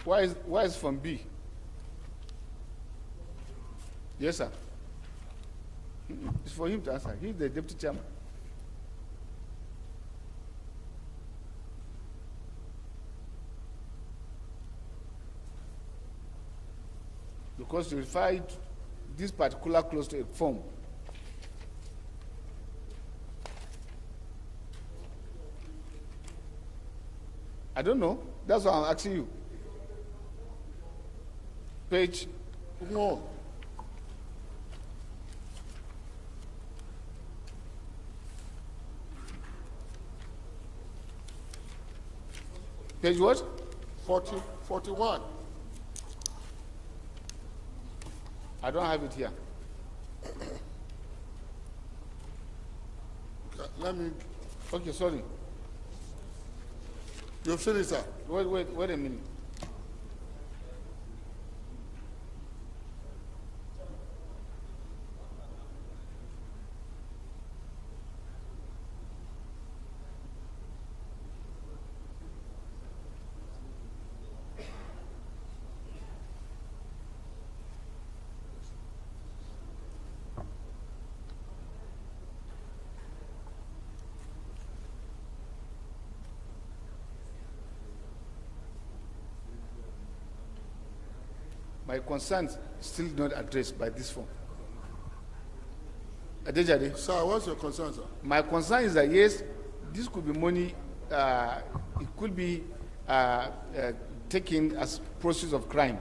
Why is from B? Yes, sir. It's for him to answer. He's the deputy chairman. Because you refer this particular clause to a form. I don't know. That's why I'm asking you. Page 1. Page what? 41. I don't have it here. Let me. Okay, sorry. You've seen it, sir. Wait a minute. My concerns still not addressed by this form. Adejade. Sir, what's your concern, sir? My concern is that yes, this could be money, it could be taken as proceeds of crime.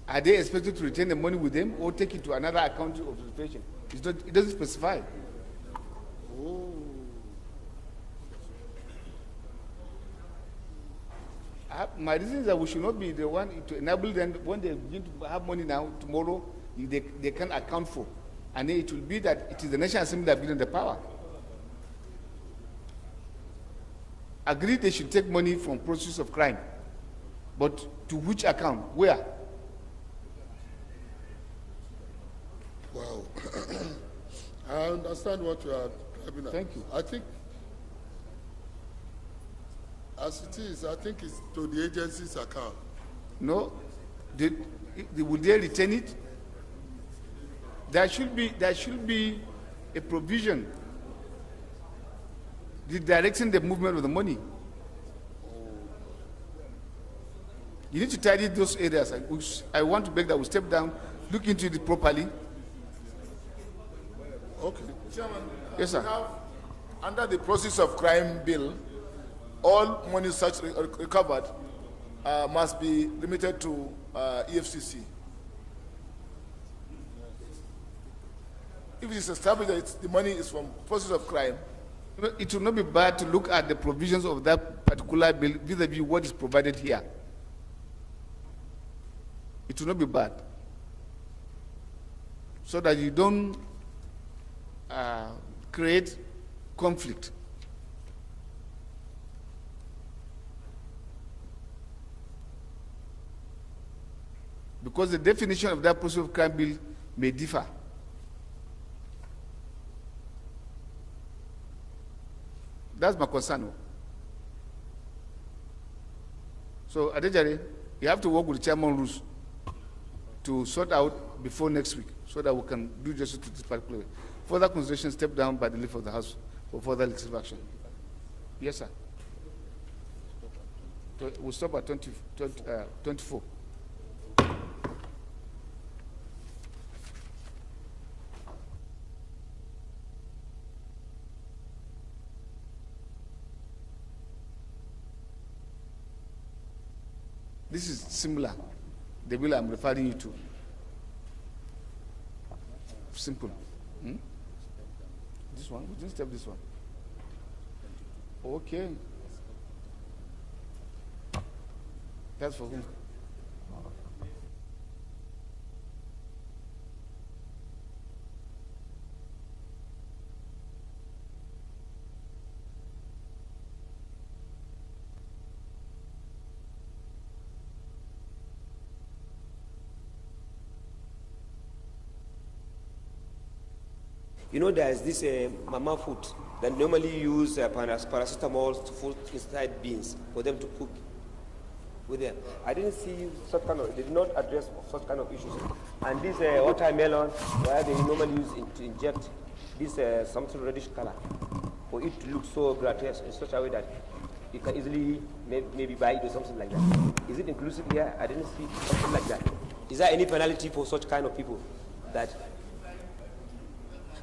Are they expected to retain the money with them or take it to another account of registration? It doesn't specify. Oh. My reason is that we should not be the one to enable them when they begin to have money now, tomorrow, they can account for. And then it will be that it is the National Assembly that given the power. Agree they should take money from proceeds of crime. But to which account? Where? Wow. I understand what you are driving at. Thank you. I think, as it is, I think it's to the agency's account. No. Would they retain it? There should be a provision directing the movement of the money. You need to tidy those areas. I want to beg that we step down, look into it properly. Okay. Chairman, Yes, sir. we have, under the process of crime bill, all money such recovered must be remitted to EFCC. If it is established that the money is from process of crime, it will not be bad to look at the provisions of that particular bill vis-a-vis what is provided here. It will not be bad. So that you don't create conflict. Because the definition of that process of crime bill may differ. That's my concern. So, Adejare, you have to work with the chairman rules to sort out before next week so that we can do justice to this particular. Further consideration step down by the leave of the House for further legislative action. Yes, sir. We'll stop at 24. This is similar, the bill I'm referring you to. Simple. This one? We didn't step this one. Okay. That's for whom? You know, there's this mama food that normally use paracetamol to put inside beans for them to cook with them. I didn't see such kind of, they did not address such kind of issues. And this watermelon, where they normally use to inject this something reddish color for it to look so grotesque in such a way that you can easily maybe buy it or something like that. Is it inclusive here? I didn't see something like that. Is there any penalty for such kind of people that?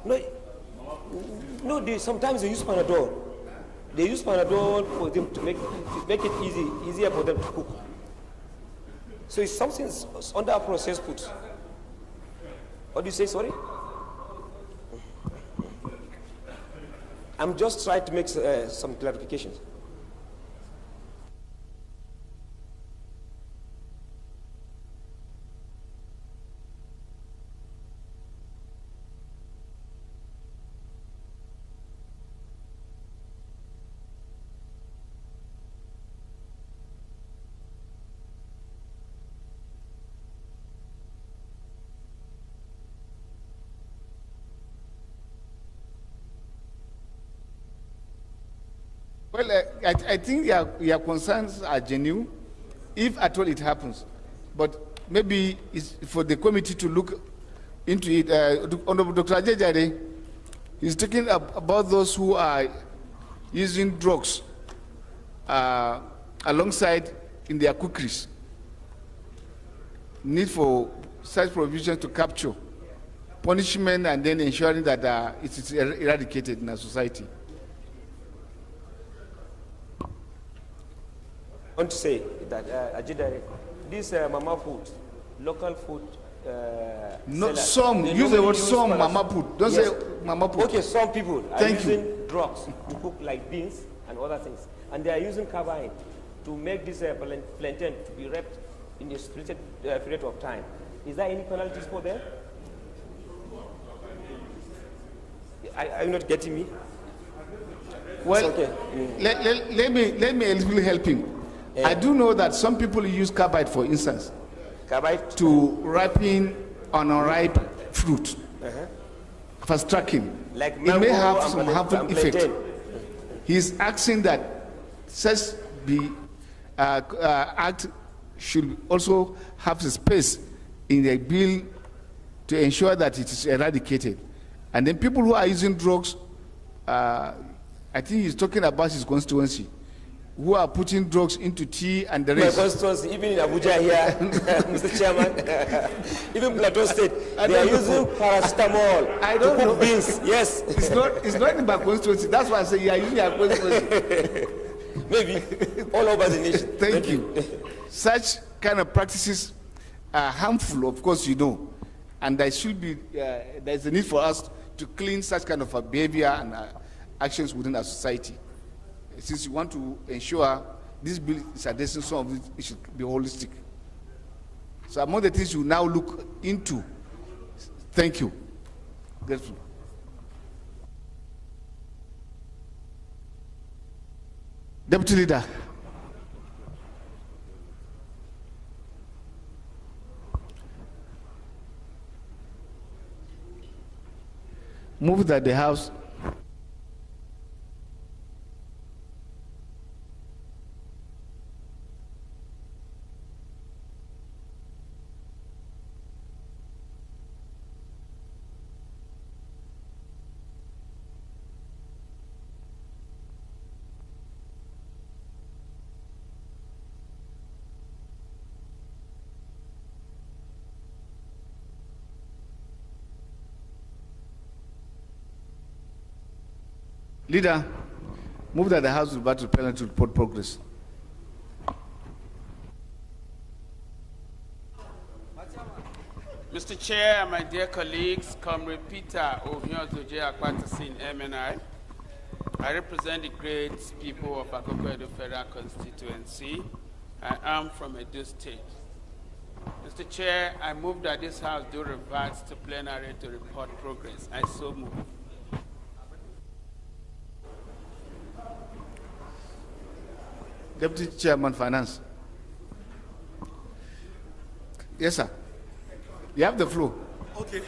No, sometimes they use Panadol. They use Panadol for them to make it easier for them to cook. So it's something under a processed food. What do you say, sorry? I'm just trying to make some clarifications. Well, I think your concerns are genuine, if at all it happens. But maybe it's for the committee to look into it. Honorable Dr. Ajejare is talking about those who are using drugs alongside in their cookeries. Need for such provisions to capture punishment and then ensuring that it is eradicated in our society. I want to say that Ajidare, this mama food, local food. No, some use the word some mama food. Don't say mama food. Okay, some people are using drugs to cook like beans and other things, and they are using carbine to make this plantain to be wrapped in a splitted period of time. Is there any penalties for them? Are you not getting me? Well, okay. let me a little help him. I do know that some people use carbide, for instance, to ripen unripe fruit, fast tracking. Like it may mango have and some harmful and effect. plantain. He's asking that such the act should also have the space in the bill to ensure that it is eradicated. And then people who are using drugs, I think he's talking about his constituency, who are putting drugs into tea and the rest. My constituency, even in Abuja here, Mr. Chairman, even Plateau State, they are using paracetamol to cook beans. Yes. It's not in my constituency. That's why I say you are using your constituency. Maybe all over the nation. Thank you. Such kind of practices are harmful, of course, you know, and there should be there's a need for us to clean such kind of behavior and actions within our society. Since you want to ensure this bill is addressing some of it, it should be holistic. So among the things you now look into, thank you. Grateful. Deputy Leader. Move that the House Leader, move that the House will back to Plenary to report progress. Mr. Chair, my dear colleagues, Comrade Peter Ohiozoje Akwatasin, MNI. I represent the great people of Akoko Edo Federal Constituency. I am from Edo State. Mr. Chair, I move that this House do revert to plenary to report progress. I so move. Deputy Chairman, Finance. Yes, sir. You have the floor. Okay.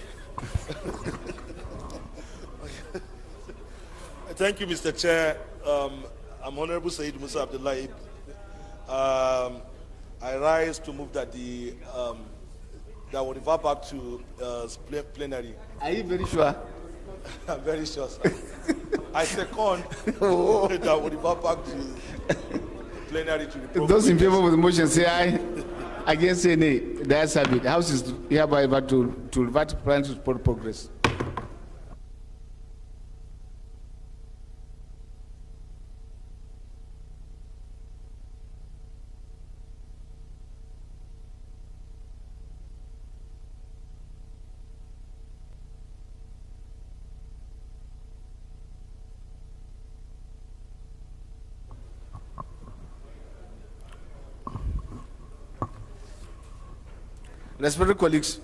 Thank you, Mr. Chair. I'm Honorable Said Musa Abdullahi. I rise to move that that will revert back to plenary. Are you very sure? I'm very sure, sir. I second that will revert back to plenary to report. Those in favor of the motion say aye. Against say nay. The ayes have it. The House is hereby revert to revert to plenary to report progress. Respected colleagues,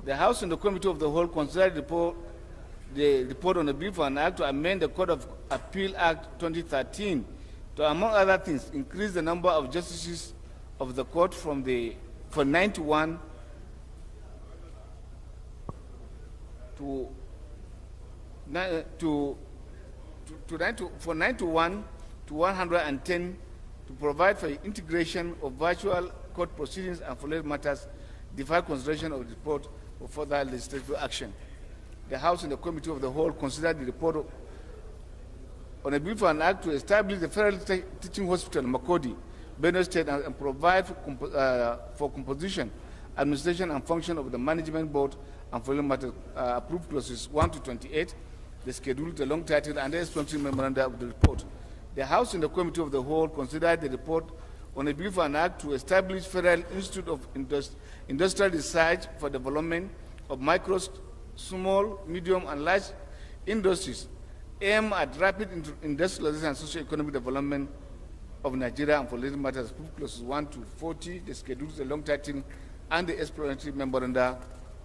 the House and the Committee of the Whole considered the report on the bill for an act to amend the Code of Appeal Act 2013 to, among other things, increase the number of justices of the court from 91 to 110, to provide for integration of virtual court proceedings and for matters defer consideration of the report for further legislative action. The House and the Committee of the Whole considered the report on a bill for an act to establish the Federal Teaching Hospital, Makodi, Benue State, and provide for composition, administration, and function of the Management Board and for matters approved clauses 1 to 28, the schedule, the long title, and the explanatory memoranda of the report. The House and the Committee of the Whole considered the report on a bill for an act to establish Federal Institute of Industrial Research for Development of Micro, Small, Medium, and Large Industries, aimed at rapid industrialization and socio-economic development of Nigeria and for related matters, clauses 1 to 40, the schedules, the long title, and the explanatory memoranda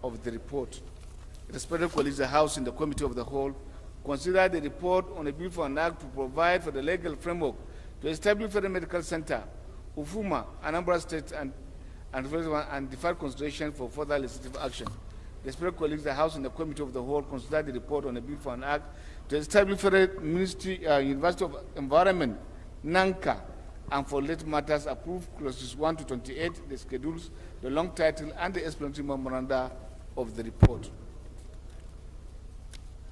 of the report. Respected colleagues, the House and the Committee of the Whole considered the report on a bill for an act to provide for the legal framework to establish Federal Medical Center, Ufuma, Anambra State, and deferred consideration for further legislative action. Respected colleagues, the House and the Committee of the Whole consider the report on a bill for an act to establish Federal University of Environment, NANCA, and for related matters approve clauses 1 to 28, the schedules, the long title, and the explanatory memoranda of the report.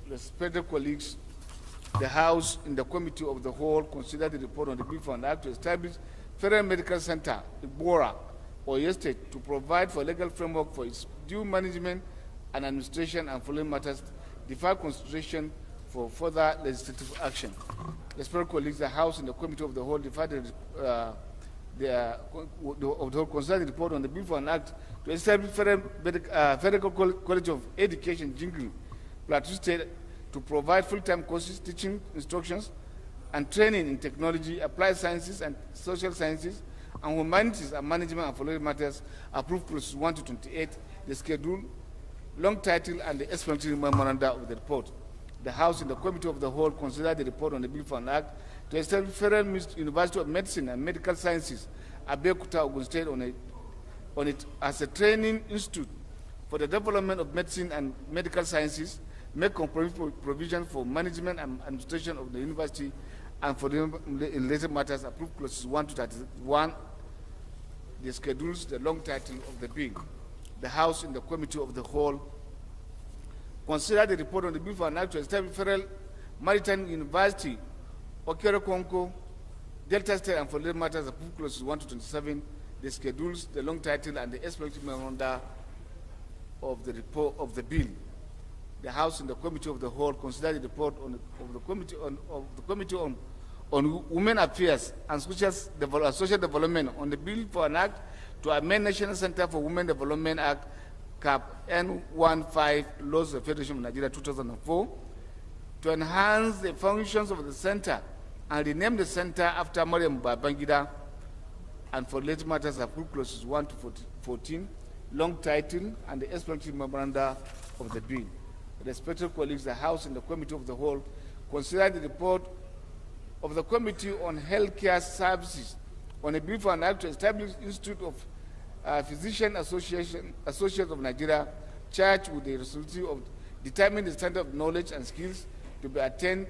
Respected colleagues, the House in the Committee of the Whole consider the report on the bill for an act to establish Federal Medical Center, Ibora, Oyo State, to provide for legal framework for its due management and administration and following matters, defer consideration for further legislative action. Respected colleagues, the House and the Committee of the Whole consider the report on the bill for an act to establish Federal College of Education, Jingle, Plateau State, to provide full-time courses, teaching instructions, and training in technology, applied sciences and social sciences, and humanities and management and following matters, approved clauses 1 to 28, the schedule, long title, and the explanatory memoranda of the report. The House and the Committee of the Whole consider the report on the bill for an act to establish Federal University of Medicine and Medical Sciences, Abeokuta, Ogun State, on it as a training institute for the development of medicine and medical sciences, make comprehensive provision for management and administration of the university, and for the related matters, approve clauses 1 to 31, the schedules, the long title of the bill. The House in the Committee of the Whole consider the report on the bill for an act to establish Federal Maritime University, Okero-Konko, Delta State, and for related matters, approve clauses 1 to 27, the schedules, the long title, and the explanatory memoranda of the report of the bill. The House and the Committee of the Whole consider the report of the Committee on Women Affairs and Social Development on the bill for an act to amend National Center for Women Development Act, CAP N15, Laws of the Federation of Nigeria 2004, to enhance the functions of the center and rename the center after Mariam Babangida, and for related matters, approve clauses 1 to 14, long title, and the explanatory memoranda of the bill. Respected colleagues, the House and the Committee of the Whole consider the report of the Committee on Healthcare Services on a bill for an act to establish Institute of Physician Associates of Nigeria, charged with the responsibility of determining the standard of knowledge and skills to be attained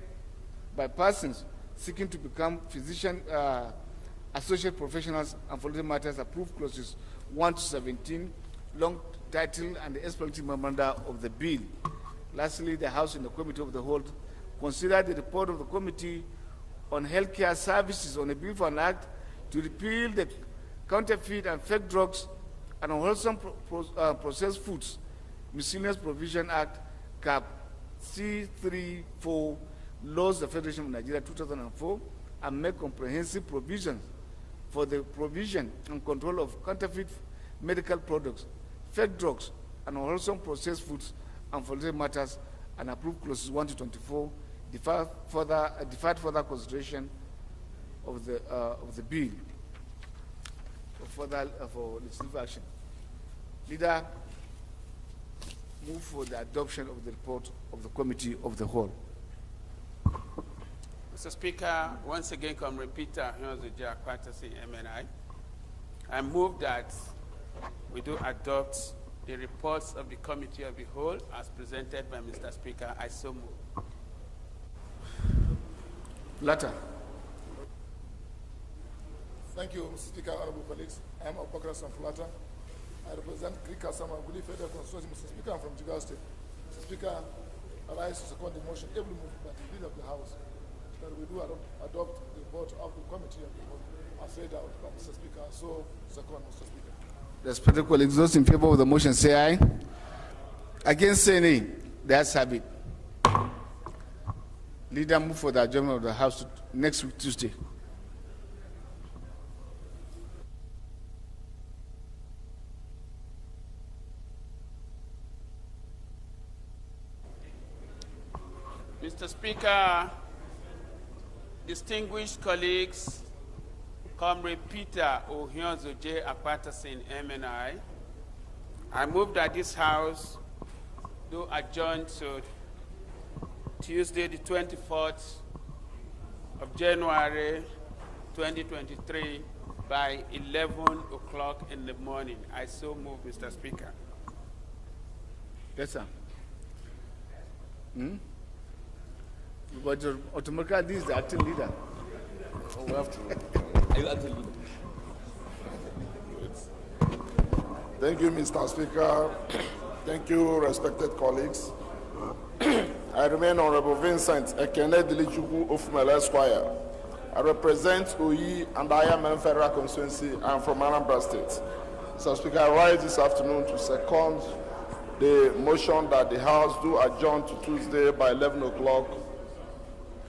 by persons seeking to become physician associate professionals, and for related matters, approve clauses 1 to 17, long title, and the explanatory memoranda of the bill. Lastly, the House and the Committee of the Whole consider the report of the Committee on Healthcare Services on a bill for an act to repeal the Counterfeit and Fake Drugs and Unwholesome Processed Foods Miscellaneous Provision Act, CAP C34, Laws of the Federation of Nigeria 2004, and make comprehensive provisions for the provision and control of counterfeit medical products, fake drugs, and unwholesome processed foods, and for related matters, and approve clauses 1 to 24, deferred further consideration of the bill for legislative action. Leader, move for the adoption of the report of the Committee of the Whole. Mr. Speaker, once again, Comrade Peter Hyunzoje Akwatasi, MNI. I move that we do adopt the reports of the Committee of the Whole as presented by Mr. Speaker. I so move. Latter. Thank you, Mr. Speaker, honorable colleagues. I am Abubakar Samfulata. I represent Krika Samaguli Federal Constituency. Mr. Speaker, I'm from Jigawa State. Mr. Speaker, I rise to second the motion, able moved by the leader of the House, that we do adopt the report of the Committee of the Whole as laid out by Mr. Speaker. So, second, Mr. Speaker. Respected colleagues, those in favor of the motion say aye. Against say nay. The ayes have it. Leader, move for the adjournment of the House next week, Tuesday. Mr. Speaker, distinguished colleagues, Comrade Peter Hyunzoje Akwatasi, MNI, I move that this House do adjourn to Tuesday, the 24th of January, 2023 by 11 o'clock in the morning. I so move, Mr. Speaker. Yes, sir. But automatically, this is the acting leader. Oh, we have to. Are you acting leader? Thank you, Mr. Speaker. Thank you, respected colleagues. I remain Honorable Vincent Ekene Dilichukwu Ofumele Esquire. I represent Oyi and I am Federal Constituency. I am from Anambra State. Mr. Speaker, I rise this afternoon to second the motion that the House do adjourn to Tuesday by 11 o'clock.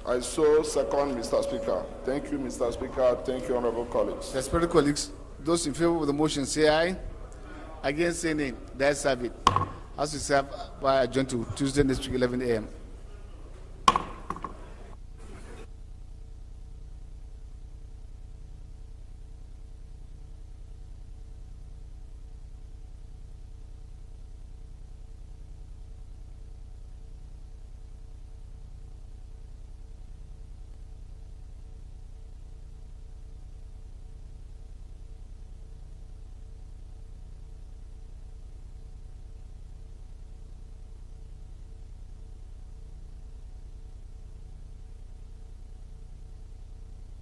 I so second, Mr. Speaker. Thank you, Mr. Speaker. Thank you, honorable colleagues. Respected colleagues, those in favor of the motion say aye. Against say nay. The ayes have it. House is served by adjourn to Tuesday next week 11 a.m.